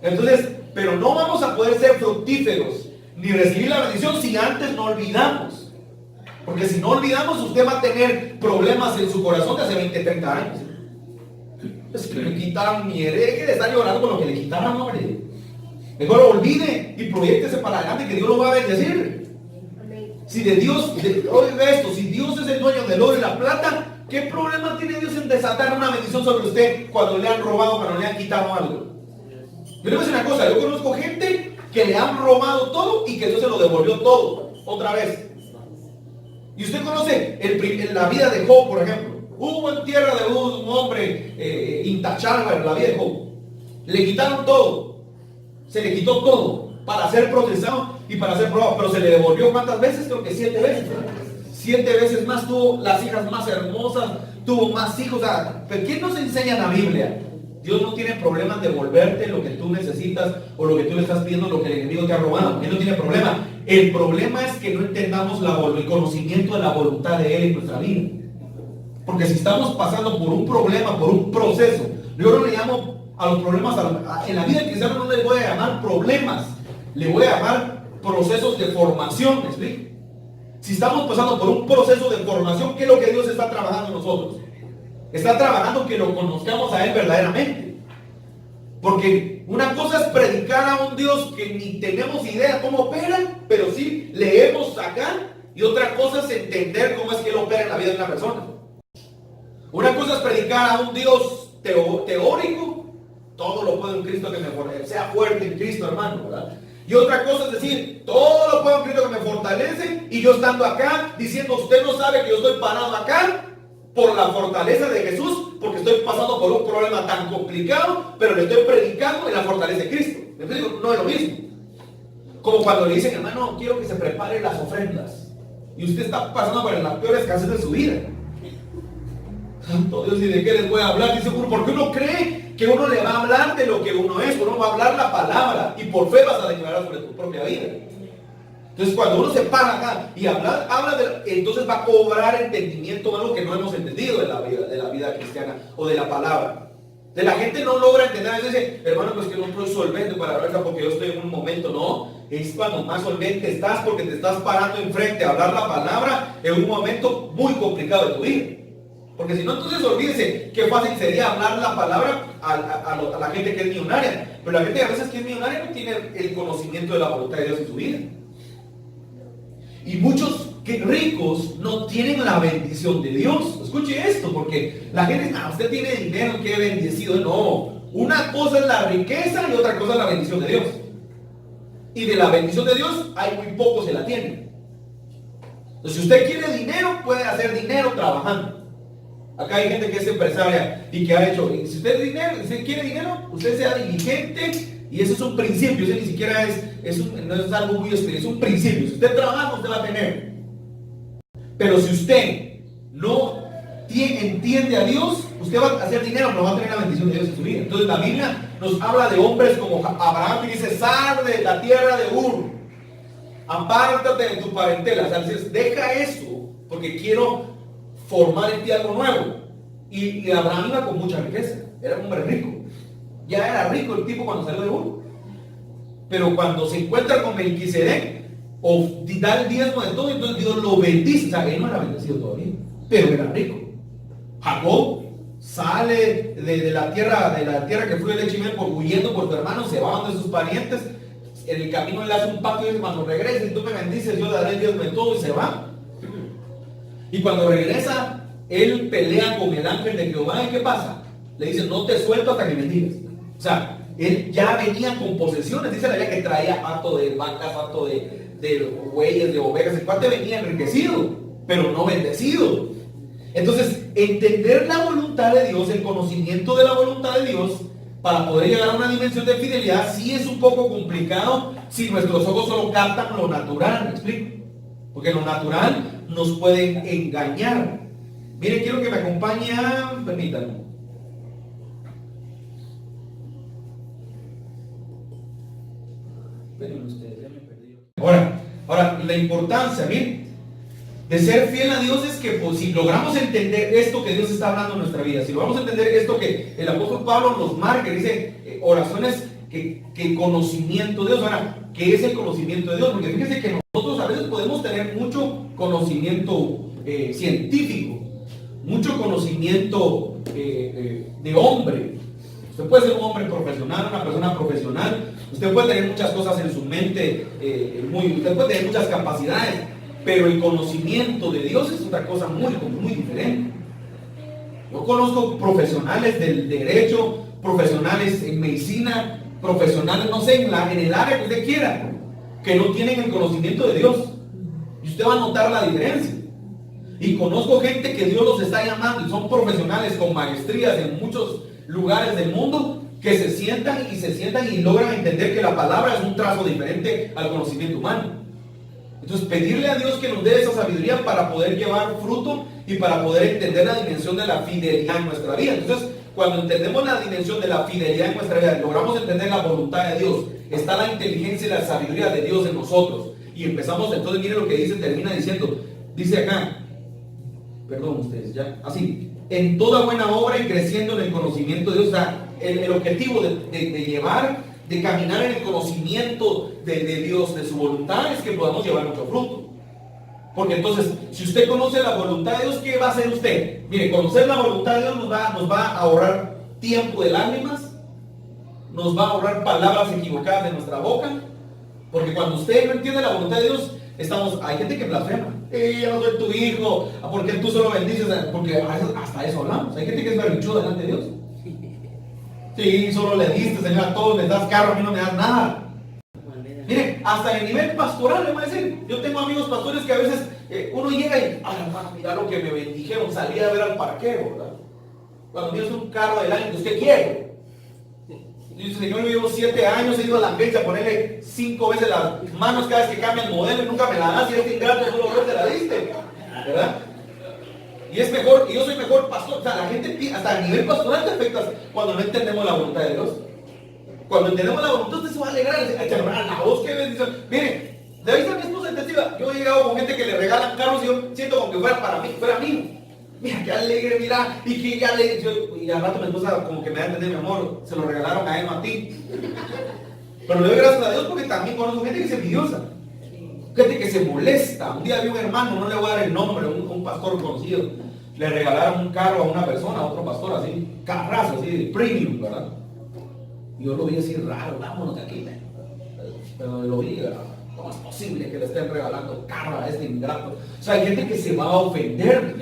Entonces, pero no vamos a poder ser fructíferos ni recibir la bendición si antes no olvidamos. Porque si no olvidamos, usted va a tener problemas en su corazón de hace 20, 30 años. Es que me quitaron mi hereje, de estar llorando con lo que le quitaron, hombre. Mejor olvide y proyéctese para adelante, que Dios lo va a bendecir. Si de Dios, oiga esto, si Dios es el dueño del oro y la plata, ¿qué problema tiene Dios en desatar una bendición sobre usted cuando le han robado, cuando le han quitado algo? Yo le voy a decir una cosa: yo conozco gente que le han robado todo y que Dios se lo devolvió todo, otra vez. Y usted conoce la vida de Job, por ejemplo. Hubo en tierra de Uz un hombre intachable en la vida de Job. Le quitaron todo, se le quitó todo para ser procesado y para ser probado, pero se le devolvió ¿cuántas veces? Creo que 7 veces. 7 veces más, tuvo las hijas más hermosas, tuvo más hijos. ¿Pero quién nos enseña en la Biblia? Dios no tiene problema en devolverte lo que tú necesitas o lo que tú le estás pidiendo, lo que el enemigo te ha robado. Él no tiene problema. El problema es que no entendamos el conocimiento de la voluntad de Él en nuestra vida. Porque si estamos pasando por un problema, por un proceso, yo no le llamo a los problemas, en la vida cristiana no le voy a llamar problemas, le voy a llamar procesos de formación, ¿me explico? Si estamos pasando por un proceso de formación, ¿qué es lo que Dios está trabajando en nosotros? Está trabajando que lo conozcamos a Él verdaderamente. Porque una cosa es predicar a un Dios que ni tenemos idea cómo opera, pero sí leemos acá. Y otra cosa es entender cómo es que Él opera en la vida de una persona. Una cosa es predicar a un Dios teórico. Todo lo puedo en Cristo que me fortalece. Sea fuerte en Cristo, hermano, ¿verdad? Y otra cosa es decir: todo lo puedo en Cristo que me fortalece. Y yo estando acá diciendo: usted no sabe que yo estoy parado acá por la fortaleza de Jesús, porque estoy pasando por un problema tan complicado, pero le estoy predicando en la fortaleza de Cristo. ¿Me digo? No es lo mismo. Como cuando le dicen: hermano, quiero que se preparen las ofrendas, y usted está pasando por la peor escasez de su vida. Santo Dios, ¿y de qué les voy a hablar? Dice: ¿por qué uno cree que uno le va a hablar de lo que uno es, uno va a hablar la palabra y por fe vas a declarar sobre tu propia vida. Entonces cuando uno se para acá y habla entonces va a cobrar entendimiento de algo que no hemos entendido de la vida cristiana o de la palabra. De la gente no logra entender, a veces dice, hermano, pues que no estoy solvente para hablar porque yo estoy en un momento. No, es cuando más solvente estás porque te estás parando enfrente a hablar la palabra en un momento muy complicado de tu vida. Porque si no, entonces olvídese qué fácil sería hablar la palabra a la gente que es millonaria. Pero la gente a veces que es millonaria no tiene el conocimiento de la voluntad de Dios en su vida. Y muchos ricos no tienen la bendición de Dios. Escuche esto, porque la gente dice, usted tiene dinero, qué bendecido. No, una cosa es la riqueza y otra cosa es la bendición de Dios. Y de la bendición de Dios hay muy pocos que la tienen. Entonces, si usted quiere dinero, puede hacer dinero trabajando. Acá hay gente que es empresaria y que ha hecho, si usted quiere dinero, usted sea diligente. Y eso es un principio, eso ni siquiera no es algo muy espiritual, es un principio. Si usted trabaja, usted va a tener. Pero si usted no entiende a Dios, usted va a hacer dinero, pero va a tener la bendición de Dios en su vida. Entonces la Biblia nos habla de hombres como Abraham, que dice, sal de la tierra de Ur, apártate de tu parentela. O sea, dices, deja eso, porque quiero formar en ti algo nuevo. Y Abraham iba con mucha riqueza, era un hombre rico. Ya era rico el tipo cuando salió de Ur. Pero cuando se encuentra con Melquisedec, da el diezmo de todo, entonces Dios lo bendice. O sea, él no era bendecido todavía, pero era rico. Jacob sale de la tierra que fue de leche y miel, huyendo por tu hermano, se va donde sus parientes. En el camino él hace un pacto y dice, cuando regreses y tú me bendices, yo daré el diezmo de todo, y se va. Y cuando regresa, él pelea con el ángel de Jehová. ¿Y qué pasa? Le dice, no te suelto hasta que me bendigas. O sea, él ya venía con posesiones. Dice la Biblia que traía hato de vacas, hato de bueyes, de ovejas. El cuate venía enriquecido, pero no bendecido. Entonces, entender la voluntad de Dios, el conocimiento de la voluntad de Dios, para poder llegar a una dimensión de fidelidad, sí es un poco complicado si nuestros ojos solo captan lo natural. ¿Me explico? Porque lo natural nos puede engañar. Miren, quiero que me acompañen, permítanme. Ahora, la importancia, miren, de ser fiel a Dios es que pues, si logramos entender esto que Dios está hablando en nuestra vida, si logramos entender esto que el apóstol Pablo nos marca, dice oraciones que conocimiento de Dios. Ahora, ¿qué es el conocimiento de Dios? Porque fíjense que nosotros a veces podemos tener mucho conocimiento científico, mucho conocimiento de hombre. Usted puede ser un hombre profesional, una persona profesional, usted puede tener muchas cosas en su mente, usted puede tener muchas capacidades, pero el conocimiento de Dios es otra cosa muy diferente. Yo conozco profesionales del derecho, profesionales en medicina, profesionales, no sé, en el área que usted quiera, que no tienen el conocimiento de Dios. Y usted va a notar la diferencia. Y conozco gente que Dios los está llamando y son profesionales con maestrías en muchos lugares del mundo, que se sientan y logran entender que la palabra es un trazo diferente al conocimiento humano. Entonces pedirle a Dios que nos dé esa sabiduría para poder llevar fruto y para poder entender la dimensión de la fidelidad en nuestra vida. Entonces cuando entendemos la dimensión de la fidelidad en nuestra vida, logramos entender la voluntad de Dios, está la inteligencia y la sabiduría de Dios en nosotros, y empezamos, entonces miren lo que dice, termina diciendo, dice acá, perdón ustedes, ya, así, en toda buena obra y creciendo en el conocimiento de Dios. O sea, el objetivo de caminar en el conocimiento de Dios, de su voluntad, es que podamos llevar mucho fruto. Porque entonces, si usted conoce la voluntad de Dios, ¿qué va a hacer usted? Mire, conocer la voluntad de Dios nos va a ahorrar tiempo de lágrimas, nos va a ahorrar palabras equivocadas de nuestra boca, porque cuando usted no entiende la voluntad de Dios, hay gente que blasfema. Yo no soy tu hijo, porque tú solo bendices, porque hasta eso hablamos. Hay gente que es berrinchuda delante de Dios. Sí, solo le diste, Señor, a todos les das carro, a mí no me das nada. Mire, hasta en el nivel pastoral le voy a decir, yo tengo amigos pastores que a veces uno llega y, hermano, mira lo que me bendijeron, salí a ver al parquero, ¿verdad? Cuando tienes un carro del año que usted quiere. Dice, Señor, yo llevo 7 años, he ido a la agencia a ponerle 5 veces las manos cada vez que cambia el modelo y nunca me la das, y este ingrato solo vos te la diste, ¿verdad? Y es mejor, y yo soy mejor pastor. O sea, la gente, hasta a nivel pastoral te afectas cuando no entendemos la voluntad de Dios. Cuando entendemos la voluntad, usted se va a alegrar. Hay que alegrar la voz, qué bendición. Mire, de ahí está mi esposa intensiva. Yo he llegado con gente que le regalan carros y yo siento como que fuera para mí, fuera mío. Mira, qué alegre, mira, y que ya le. Y al rato mi esposa como que me da a entender, mi amor, se lo regalaron a él, no a ti. Pero le doy gracias a Dios porque también conozco gente que es envidiosa. Gente que se molesta. Un día vi un hermano, no le voy a dar el nombre, un pastor conocido. Le regalaron un carro a una persona, a otro pastor, así, carrazo, así, de premium, ¿verdad? Y yo lo vi así raro, vámonos de aquí, pero lo vi, ¿verdad? ¿Cómo es posible que le estén regalando carro a este ingrato? O sea, hay gente que se va a ofender,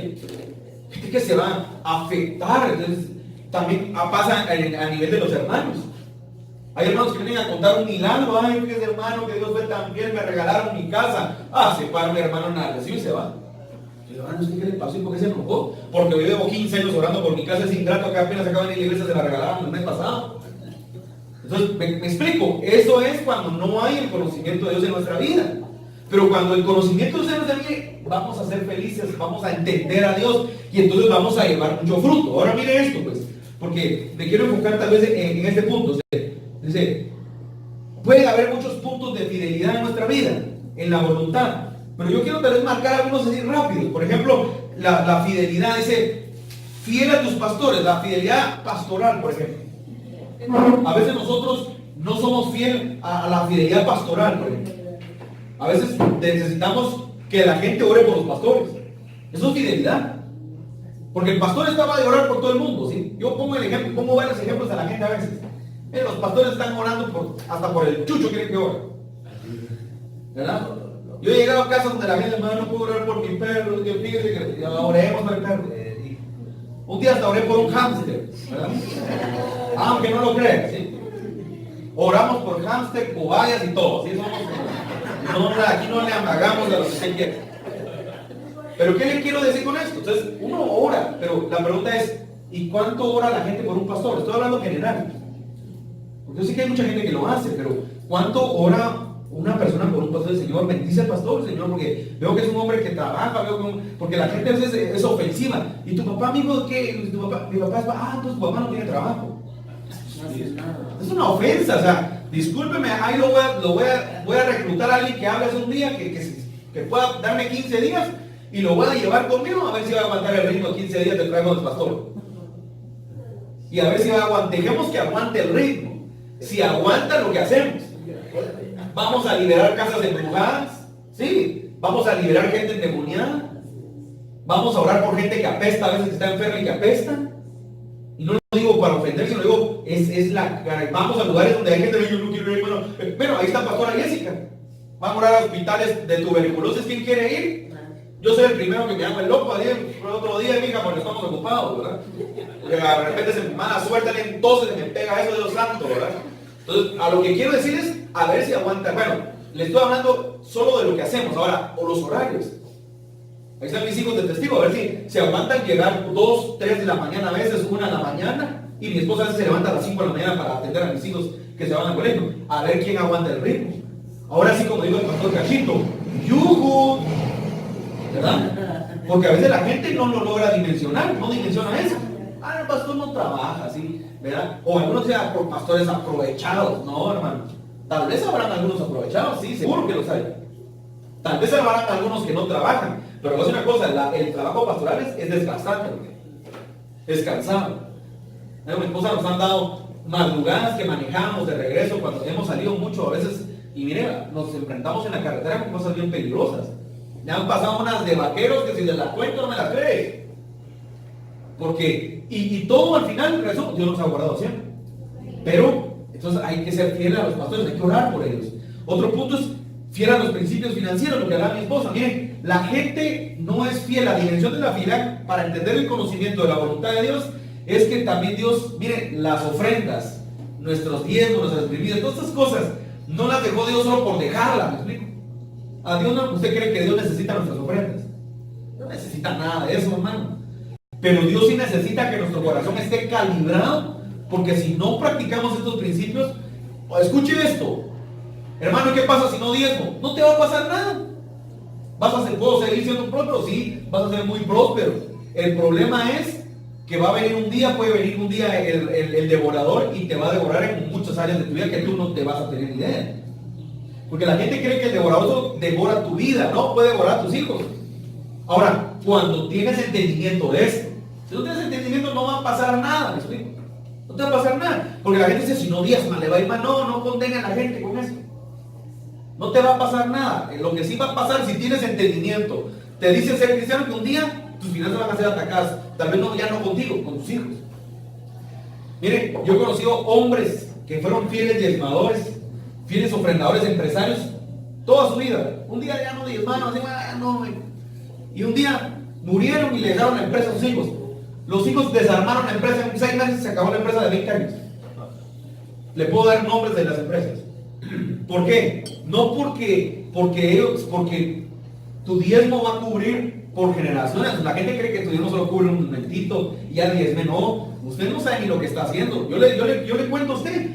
gente que se va a afectar. Entonces, también pasa a nivel de los hermanos. Hay hermanos que vienen a contar un milagro. Ay, que hermano, que Dios fue tan bien, me regalaron mi casa. Se para un hermano en la recibe y se va. Y yo, no sé qué le pasó y por qué se enojó. Porque yo llevo 15 años orando por mi casa, es ingrato, que apenas acaba de ir a la iglesia, se la regalaron el mes pasado. Entonces, me explico, eso es cuando no hay el conocimiento de Dios en nuestra vida. Pero cuando el conocimiento de Dios en nuestra vida, vamos a ser felices, vamos a entender a Dios y entonces vamos a llevar mucho fruto. Ahora mire esto, pues, porque me quiero enfocar tal vez en este punto. Dice, puede haber muchos puntos de fidelidad en nuestra vida, en la voluntad, pero yo quiero tal vez marcar algunos así rápidos. Por ejemplo, la fidelidad, dice, fiel a tus pastores, la fidelidad pastoral, por ejemplo. A veces nosotros no somos fiel a la fidelidad pastoral, por ejemplo. A veces necesitamos que la gente ore por los pastores. Eso es fidelidad. Porque el pastor estaba de orar por todo el mundo, ¿sí? Yo pongo el ejemplo, pongo varios ejemplos a la gente a veces. Los pastores están orando hasta por el chucho quieren que ore. ¿Verdad? Yo he llegado a casas donde la gente no puedo orar por mi perro, que fíjese que oremos por el perro. Un día hasta oré por un hámster, ¿verdad? Aunque no lo crean, ¿sí? Oramos por hámster, cobayas y todo, ¿sí? Aquí no le amagamos a lo que usted quiere. Pero ¿qué le quiero decir con esto? Entonces, uno ora, pero la pregunta es, ¿y cuánto ora la gente por un pastor? Estoy hablando en general. Porque yo sé que hay mucha gente que lo hace, pero ¿cuánto ora una persona por un pastor? El Señor bendice al pastor, Señor, porque veo que es un hombre que trabaja, porque la gente a veces es ofensiva. ¿Y tu papá, amigo, qué? Mi papá es, entonces tu papá no tiene trabajo. Es una ofensa, o sea, discúlpeme, ahí voy a reclutar a alguien que hable hace un día, que pueda darme 15 días y lo voy a llevar conmigo a ver si va a aguantar el ritmo de 15 días que traemos el pastor. Y a ver si va a aguantar, dejemos que aguante el ritmo. Si aguanta lo que hacemos, vamos a liberar casas embrujadas, ¿sí? Vamos a liberar gente endemoniada, vamos a orar por gente que apesta, a veces que está enferma y que apesta. Y no lo digo para ofender, sino digo, vamos a lugares donde hay gente que yo no quiero ir, bueno, ahí está Pastora Jessica. Vamos a orar a hospitales de tuberculosis, ¿quién quiere ir? Yo soy el primero que me llama el loco, el otro día, mija, porque estamos ocupados, ¿verdad? De repente se me mala suerte, entonces me pega eso de los santos, ¿verdad? Entonces, a lo que quiero decir es, a ver si aguanta. Bueno, le estoy hablando solo de lo que hacemos ahora, o los horarios. Ahí están mis hijos de testigo, a ver si se aguantan llegar 2, 3 de la mañana, a veces 1 de la mañana, y mi esposa a veces se levanta a las 5 de la mañana para atender a mis hijos que se van al colegio, a ver quién aguanta el ritmo. Ahora sí, como digo el pastor Cachito, ¡yujú! ¿Verdad? Porque a veces la gente no lo logra dimensionar, no dimensiona eso. El pastor no trabaja así, ¿verdad? O algunos sean por pastores aprovechados. No, hermano. Tal vez habrán algunos aprovechados, sí, seguro que los hay. Tal vez habrán algunos que no trabajan. Pero voy a decir una cosa, el trabajo pastoral es desgastante, es cansado. Mi esposa nos han dado madrugadas que manejamos de regreso cuando hemos salido mucho a veces. Y mire, nos enfrentamos en la carretera con cosas bien peligrosas. Me han pasado unas de vaqueros que si les las cuento no me las crees. Porque, y todo al final, eso Dios nos ha guardado siempre. Pero, entonces hay que ser fiel a los pastores, hay que orar por ellos. Otro punto es fiel a los principios financieros, lo que hará mi esposa. Miren, la gente no es fiel a la dimensión de la fidelidad para entender el conocimiento de la voluntad de Dios. Es que también Dios, miren, las ofrendas, nuestros diezmos, nuestras privilegios, todas estas cosas, no las dejó Dios solo por dejarlas, ¿me explico? A Dios no, ¿usted cree que Dios necesita nuestras ofrendas? No necesita nada de eso, hermano. Pero Dios sí necesita que nuestro corazón esté calibrado, porque si no practicamos estos principios, escuche esto, hermano, ¿qué pasa si no diezmo? No te va a pasar nada. ¿Puedo seguir siendo próspero? Sí, vas a ser muy próspero. El problema es que va a venir un día, puede venir un día el devorador y te va a devorar en muchas áreas de tu vida que tú no te vas a tener ni idea. Porque la gente cree que el devorador devora tu vida, no puede devorar a tus hijos. Ahora, cuando tienes entendimiento de esto, si no tienes entendimiento no va a pasar nada, ¿me explico? No te va a pasar nada. Porque la gente dice, si no diezma, le va a ir mal. No, no condena a la gente con eso. No te va a pasar nada. Lo que sí va a pasar si tienes entendimiento, te dice ser cristiano que un día tus finanzas van a ser atacadas. Tal vez no, ya no contigo, con tus hijos. Miren, yo he conocido hombres que fueron fieles diezmadores, fieles ofrendadores, empresarios, toda su vida. Un día ya no diezmaron, así, no. Y un día murieron y le dejaron la empresa a sus hijos. Los hijos desarmaron la empresa en 6 meses, se acabó la empresa de 20 años. Le puedo dar nombres de las empresas. ¿Por qué? No porque tu diezmo va a cubrir por generaciones. La gente cree que tu diezmo solo cubre un momentito y ya diezme. No, usted no sabe ni lo que está haciendo. Yo le cuento a usted.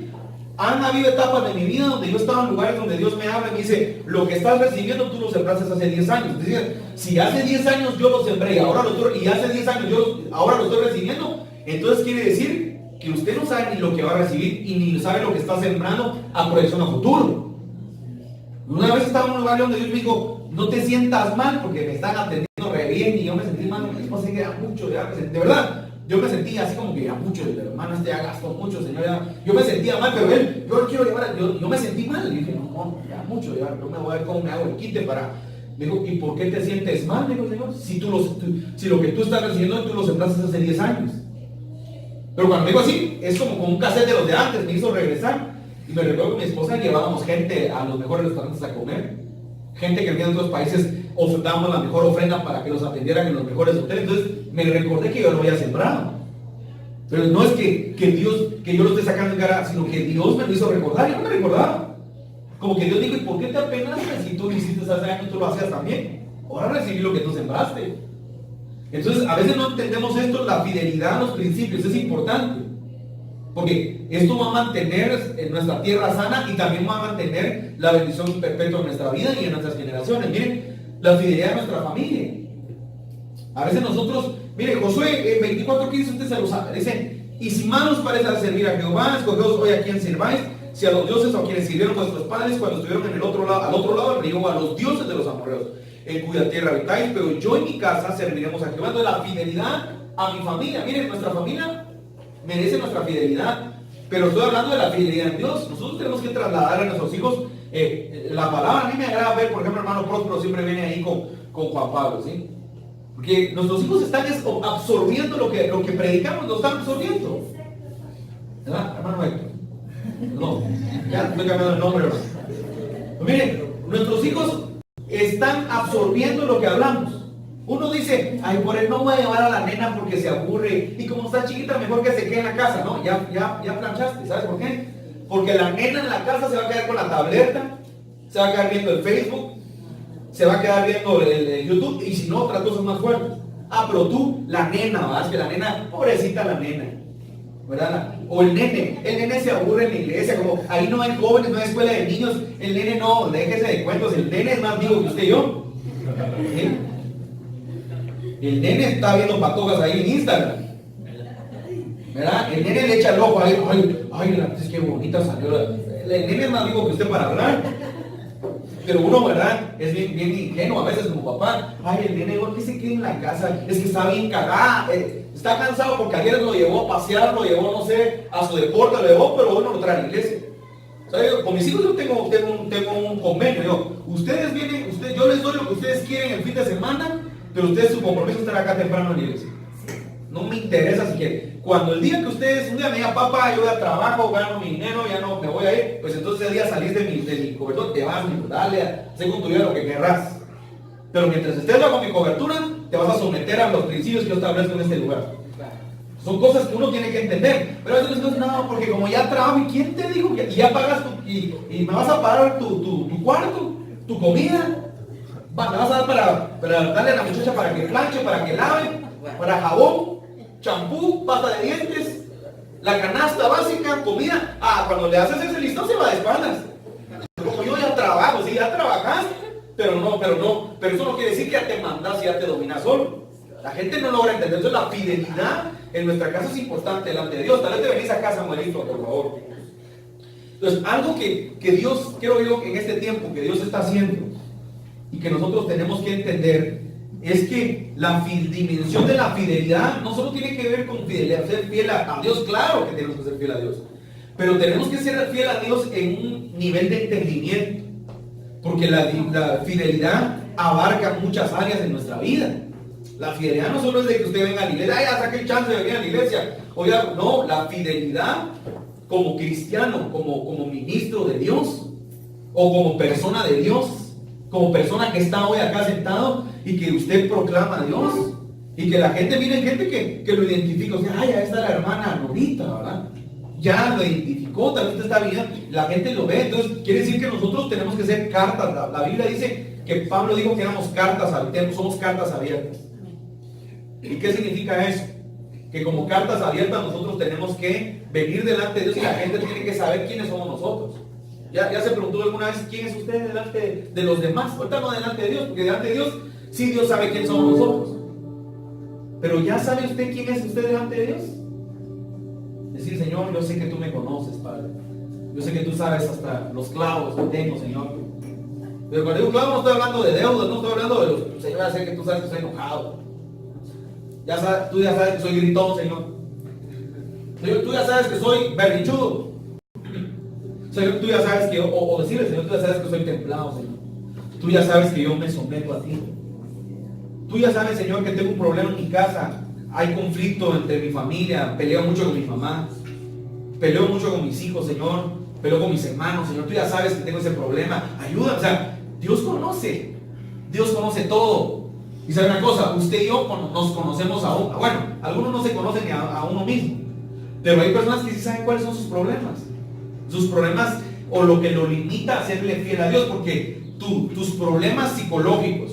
Han habido etapas de mi vida donde yo estaba en lugares donde Dios me habla y me dice, lo que estás recibiendo tú lo sembraste hace 10 años. Es decir, si hace 10 años yo lo sembré y hace 10 años ahora lo estoy recibiendo, entonces quiere decir que usted no sabe ni lo que va a recibir y ni sabe lo que está sembrando a proyección a futuro. Una vez estaba en un lugar donde Dios me dijo, no te sientas mal porque me están atendiendo re bien y yo me sentí mal, no sé, era mucho, de verdad. Yo me sentía así como que ya mucho, hermano, ya gastó mucho, señor. Yo me sentía mal, pero yo lo quiero llevar, yo me sentí mal. Y dije, no, ya mucho, yo me voy a ver cómo me hago el quite para. Me dijo, ¿y por qué te sientes mal? Me dijo, Señor, si lo que tú estás recibiendo tú lo sembraste hace 10 años. Pero cuando digo así, es como con un cassette de los de antes, me hizo regresar. Y me recuerdo que mi esposa llevábamos gente a los mejores restaurantes a comer. Gente que venía de otros países, dábamos la mejor ofrenda para que los atendieran en los mejores hoteles. Entonces me recordé que yo lo había sembrado. Pero no es que yo lo esté sacando en cara, sino que Dios me lo hizo recordar. Yo no me recordaba. Como que Dios dijo, ¿y por qué te apenas si tú lo hiciste hace años, tú lo hacías también? Ahora recibí lo que tú sembraste. Entonces a veces no entendemos esto, la fidelidad a los principios es importante. Porque esto va a mantener nuestra tierra sana y también va a mantener la bendición perpetua en nuestra vida y en nuestras generaciones. Miren, la fidelidad de nuestra familia. A veces nosotros, miren, Josué 24:15, usted se lo sabe, dice, y si mal os parece servir a Jehová, escogeos hoy a quien sirváis, si a los dioses o a quienes sirvieron vuestros padres cuando estuvieron al otro lado del río, a los dioses de los amorreos, en cuya tierra habitáis, pero yo y mi casa serviremos a Jehová. Entonces la fidelidad a mi familia, miren, nuestra familia merece nuestra fidelidad, pero estoy hablando de la fidelidad en Dios. Nosotros tenemos que trasladar a nuestros hijos la palabra. A mí me agrada ver, por ejemplo, hermano Próspero siempre viene ahí con Juan Pablo, ¿sí? Porque nuestros hijos están absorbiendo lo que predicamos, lo están absorbiendo. ¿Verdad, hermano Héctor? No, ya estoy cambiando el nombre, hermano. Pues miren, nuestros hijos están absorbiendo lo que hablamos. Uno dice, ay, por él no voy a llevar a la nena porque se aburre. Y como está chiquita, mejor que se quede en la casa, ¿no? Ya planchaste, ¿sabes por qué? Porque la nena en la casa se va a quedar con la tableta, se va a quedar viendo el Facebook, se va a quedar viendo el YouTube, y si no, otras cosas más fuertes. Ah, pero tú, la nena, ¿verdad? Es que la nena, pobrecita la nena, ¿verdad? O el nene se aburre en la iglesia, como ahí no hay jóvenes, no hay escuela de niños, el nene no, déjese de cuentos, el nene es más vivo que usted y yo. ¿Sí? El nene está viendo patogas ahí en Instagram, ¿verdad? El nene le echa el ojo ahí, ay, es que bonita salió. El nene es más vivo que usted para hablar. Pero uno, ¿verdad? Es bien ingenuo a veces como papá. Ay, el nene, ¿por qué se queda en la casa? Es que está bien cagada. Está cansado porque ayer lo llevó a pasear, lo llevó, no sé, a su deporte, lo llevó, pero bueno, lo trae a la iglesia. ¿Sabes? Con mis hijos yo tengo un convenio. Ustedes vienen, yo les doy lo que ustedes quieren el fin de semana, pero ustedes su compromiso es estar acá temprano en la iglesia. No me interesa si quieren. Cuando el día que ustedes, un día me digan, papá, yo voy a trabajo, gano mi dinero, ya no me voy a ir, pues entonces ese día salís de mi cobertura, te vas, dale, haz con tu vida lo que querrás. Pero mientras estés bajo mi cobertura, te vas a someter a los principios que yo establezco en este lugar. Son cosas que uno tiene que entender. Pero a veces no, porque como ya trabajo, ¿y quién te dijo? Y ya pagas y me vas a pagar tu cuarto, tu comida. Me vas a dar para darle a la muchacha para que planche, para que lave, para jabón, champú, pasta de dientes, la canasta básica, comida. Ah, cuando le haces ese listón se va de espaldas. Como yo ya trabajo, sí, ya trabajas, pero eso no quiere decir que ya te mandas y ya te dominas solo. La gente no logra entender. Entonces la fidelidad en nuestra casa es importante delante de Dios. Tal vez te venís a casa, Marito, por favor. Entonces, algo que Dios, creo yo, que en este tiempo que Dios está haciendo y que nosotros tenemos que entender, es que la dimensión de la fidelidad no solo tiene que ver con fidelidad, ser fiel a Dios. Claro que tenemos que ser fiel a Dios, pero tenemos que ser fiel a Dios en un nivel de entendimiento, porque la fidelidad abarca muchas áreas de nuestra vida. La fidelidad no solo es de que usted venga a la iglesia, ya saque el chance de venir a la iglesia. Oiga, no, la fidelidad como cristiano, como ministro de Dios, o como persona de Dios, como persona que está hoy acá sentado y que usted proclama a Dios, y que la gente, miren, gente que lo identifica, o sea, ay, ya está la hermana Norita, ¿verdad? Ya lo identificó, tal vez está bien, la gente lo ve. Entonces quiere decir que nosotros tenemos que ser cartas. La Biblia dice que Pablo dijo que éramos cartas abiertas, somos cartas abiertas. ¿Y qué significa eso? Que como cartas abiertas nosotros tenemos que venir delante de Dios y la gente tiene que saber quiénes somos nosotros. Ya se preguntó alguna vez quién es usted delante de los demás. Ahorita no delante de Dios, porque delante de Dios sí Dios sabe quiénes somos nosotros. Pero ya sabe usted quién es usted delante de Dios. Decir, Señor, yo sé que tú me conoces, Padre. Yo sé que tú sabes hasta los clavos que tengo, Señor. Pero cuando digo clavos no estoy hablando de deudas, no estoy hablando de los... Señor, ya sé que tú sabes que estoy enojado. Tú ya sabes que soy gritón, Señor. Tú ya sabes que soy berrichudo. Señor, tú ya sabes que... O decirle, Señor, tú ya sabes que soy templado, Señor. Tú ya sabes que yo me someto a ti. Tú ya sabes, Señor, que tengo un problema en mi casa. Hay conflicto entre mi familia, peleo mucho con mi mamá, peleo mucho con mis hijos, Señor, peleo con mis hermanos, Señor, tú ya sabes que tengo ese problema, ayuda. O sea, Dios conoce todo. Y sabe una cosa, usted y yo nos conocemos aún, bueno, algunos no se conocen ni a uno mismo, pero hay personas que sí saben cuáles son sus problemas o lo que lo limita a serle fiel a Dios, porque tus problemas psicológicos,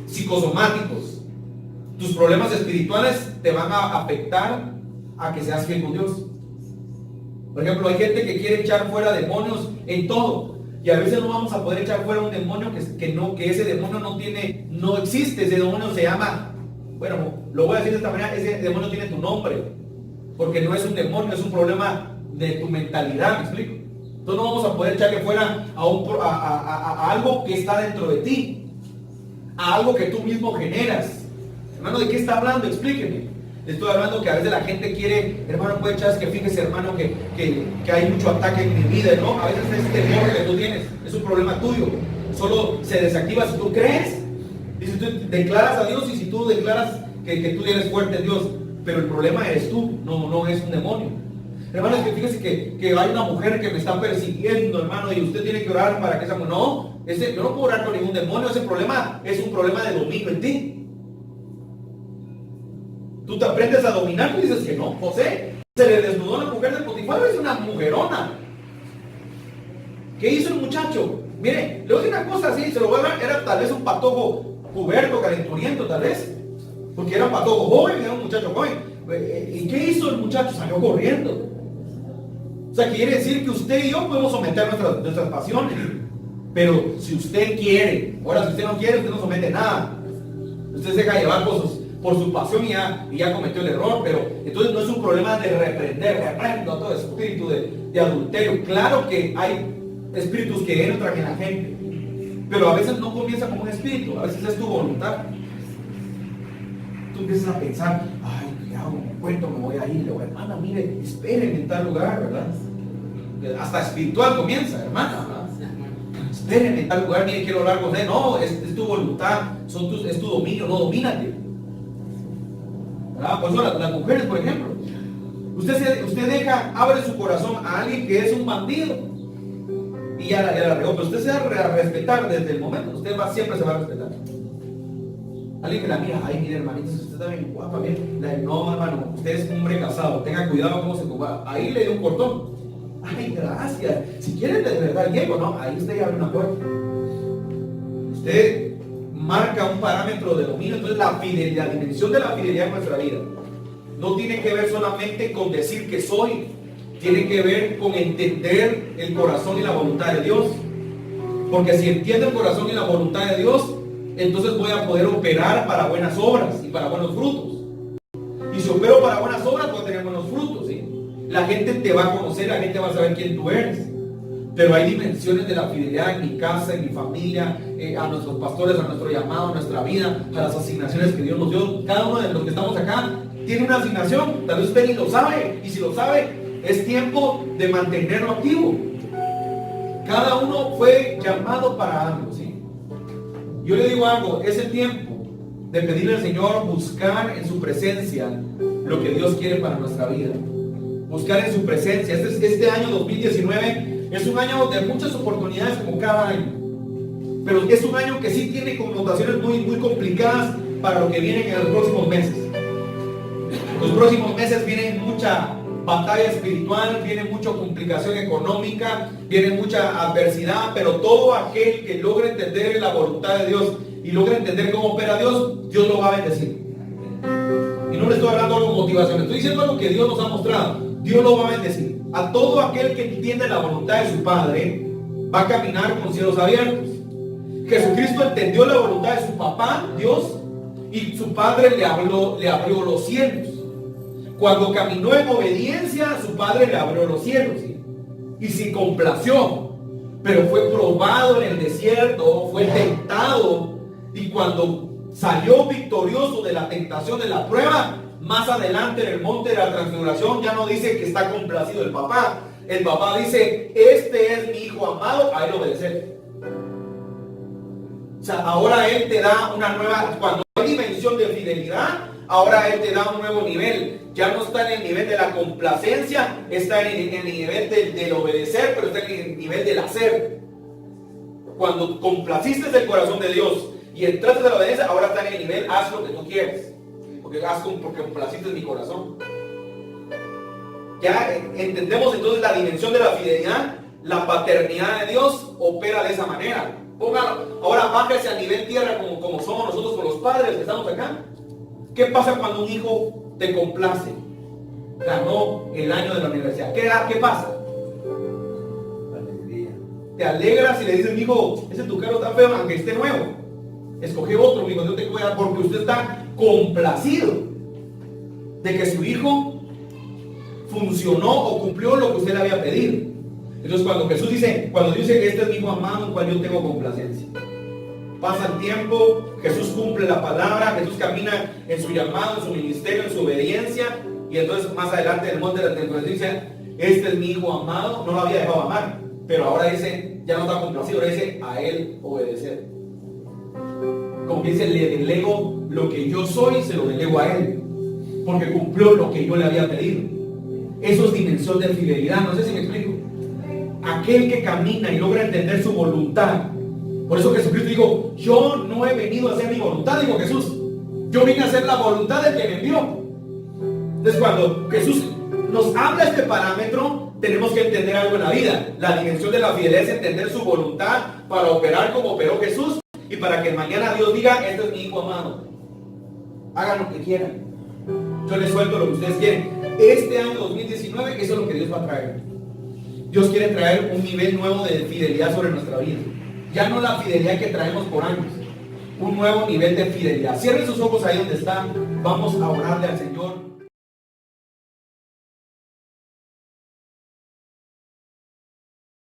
psicosomáticos, tus problemas espirituales te van a afectar a que seas fiel con Dios. Por ejemplo, hay gente que quiere echar fuera demonios en todo, y a veces no vamos a poder echar fuera un demonio que ese demonio no existe. Ese demonio se llama, bueno, lo voy a decir de esta manera, ese demonio tiene tu nombre, porque no es un demonio, es un problema de tu mentalidad, ¿me explico? Entonces no vamos a poder echarle fuera a algo que está dentro de ti, a algo que tú mismo generas. Hermano, ¿de qué está hablando? Explíqueme. Le estoy hablando que a veces la gente quiere, hermano, puede echar, que fíjese, hermano, que hay mucho ataque en mi vida, ¿no? A veces es temor que tú tienes, es un problema tuyo. Solo se desactiva si tú crees, y si tú declaras a Dios, y si tú declaras que tú eres fuerte en Dios. Pero el problema eres tú, no es un demonio. Hermano, es que fíjese que hay una mujer que me está persiguiendo, hermano, y usted tiene que orar para que esa mujer... No, yo no puedo orar con ningún demonio. Ese problema es un problema de dominio en ti. Tú te aprendes a dominar, tú dices que no. José se le desnudó a la mujer de Potifar, es una mujerona. ¿Qué hizo el muchacho? Mire, le voy a decir una cosa así, se lo voy a hablar, era tal vez un patojo puberto, calenturiento, tal vez, porque era un patojo joven, era un muchacho joven. ¿Y qué hizo el muchacho? Salió corriendo. O sea, quiere decir que usted y yo podemos someter nuestras pasiones, pero si usted quiere, ahora si usted no quiere, usted no somete nada. Usted se deja llevar por su pasión y ya cometió el error. Pero entonces no es un problema de reprendo a todo espíritu de adulterio. Claro que hay espíritus que entran en la gente, pero a veces no comienza como un espíritu, a veces es tu voluntad. Tú empiezas a pensar, ay, ¿qué hago? Me cuento, me voy a ir. Le hermana, mire, esperen en tal lugar, ¿verdad? Hasta espiritual comienza, hermana, ¿verdad? Esperen en tal lugar, mire, quiero hablar con usted. No, es tu voluntad, es tu dominio, no, domínate. ¿Verdad? Por eso las mujeres, por ejemplo, usted abre su corazón a alguien que es un bandido y ya la regó, pero usted se va a respetar desde el momento, siempre se va a respetar. Alguien que la mira, ay, mire, hermanita, usted está bien guapa, mire. No, hermano, usted es un hombre casado, tenga cuidado cómo se ocupa. Ahí le dio un cortón. Ay, gracias. Si quiere de verdad llego, no, ahí usted ya abre una puerta. Usted marca un parámetro de dominio. Entonces la dimensión de la fidelidad en nuestra vida no tiene que ver solamente con decir que soy, tiene que ver con entender el corazón y la voluntad de Dios. Porque si entiende el corazón y la voluntad de Dios, entonces voy a poder operar para buenas obras y para buenos frutos. Y si opero para buenas obras, voy a tener buenos frutos, ¿sí? La gente te va a conocer, la gente va a saber quién tú eres. Pero hay dimensiones de la fidelidad en mi casa, en mi familia, a nuestros pastores, a nuestro llamado, a nuestra vida, a las asignaciones que Dios nos dio. Cada uno de los que estamos acá tiene una asignación, tal vez usted ni lo sabe, y si lo sabe, es tiempo de mantenerlo activo. Cada uno fue llamado para algo, ¿sí? Yo le digo algo, es el tiempo de pedirle al Señor buscar en su presencia lo que Dios quiere para nuestra vida. Buscar en su presencia. Este año 2019 es un año de muchas oportunidades como cada año. Pero es un año que sí tiene connotaciones muy complicadas para lo que viene en los próximos meses. Los próximos meses vienen mucha batalla espiritual, viene mucha complicación económica, viene mucha adversidad, pero todo aquel que logre entender la voluntad de Dios y logre entender cómo opera Dios, Dios lo va a bendecir. Y no le estoy hablando algo de motivación, estoy diciendo algo que Dios nos ha mostrado. Dios lo va a bendecir. A todo aquel que entiende la voluntad de su Padre, va a caminar con cielos abiertos. Jesucristo entendió la voluntad de su papá, Dios, y su Padre le abrió los cielos. Cuando caminó en obediencia, su Padre le abrió los cielos, ¿sí? Y se complació, pero fue probado en el desierto, fue tentado, y cuando salió victorioso de la tentación, de la prueba, más adelante en el monte de la transfiguración ya no dice que está complacido el papá. El papá dice, este es mi hijo amado, a él obedecer. O sea, ahora él te da una nueva, cuando hay dimensión de fidelidad, ahora él te da un nuevo nivel. Ya no está en el nivel de la complacencia, está en el nivel del obedecer, pero está en el nivel del hacer. Cuando complaciste el corazón de Dios y entraste a la obediencia, ahora está en el nivel, haz lo que tú quieres. Porque complaciste mi corazón. Ya entendemos entonces la dimensión de la fidelidad. La paternidad de Dios opera de esa manera. Póngalo, ahora bájese a nivel tierra como somos nosotros con los padres que estamos acá. ¿Qué pasa cuando un hijo te complace? Ganó el año de la universidad. ¿Qué pasa? Alegría. Te alegras y le dices, hijo, ese tu carro está feo, aunque esté nuevo. Escoge otro, hijo, no te cuida, porque usted está complacido de que su hijo funcionó o cumplió lo que usted le había pedido. Entonces cuando Dios dice, este es mi hijo amado en cual yo tengo complacencia. Pasa el tiempo, Jesús cumple la palabra, Jesús camina en su llamado, en su ministerio, en su obediencia, y entonces más adelante en el monte de la transfiguración dice, este es mi hijo amado, no lo había dejado amar, pero ahora dice, ya no está complacido, ahora dice, a él obedecer. Como que dice, le delego lo que yo soy, se lo delego a él, porque cumplió lo que yo le había pedido. Eso es dimensión de fidelidad, no sé si me explico. Aquel que camina y logra entender su voluntad. Por eso Jesucristo dijo, yo no he venido a hacer mi voluntad, dijo Jesús. Yo vine a hacer la voluntad del que me envió. Entonces cuando Jesús nos habla este parámetro, tenemos que entender algo en la vida. La dimensión de la fidelidad es entender su voluntad para operar como operó Jesús y para que mañana Dios diga, este es mi hijo amado. Hagan lo que quieran. Yo les suelto lo que ustedes quieren. Este año 2019, eso es lo que Dios va a traer. Dios quiere traer un nivel nuevo de fidelidad sobre nuestra vida. Ya no la fidelidad que traemos por años. Un nuevo nivel de fidelidad. Cierren sus ojos ahí donde están. Vamos a orarle al Señor.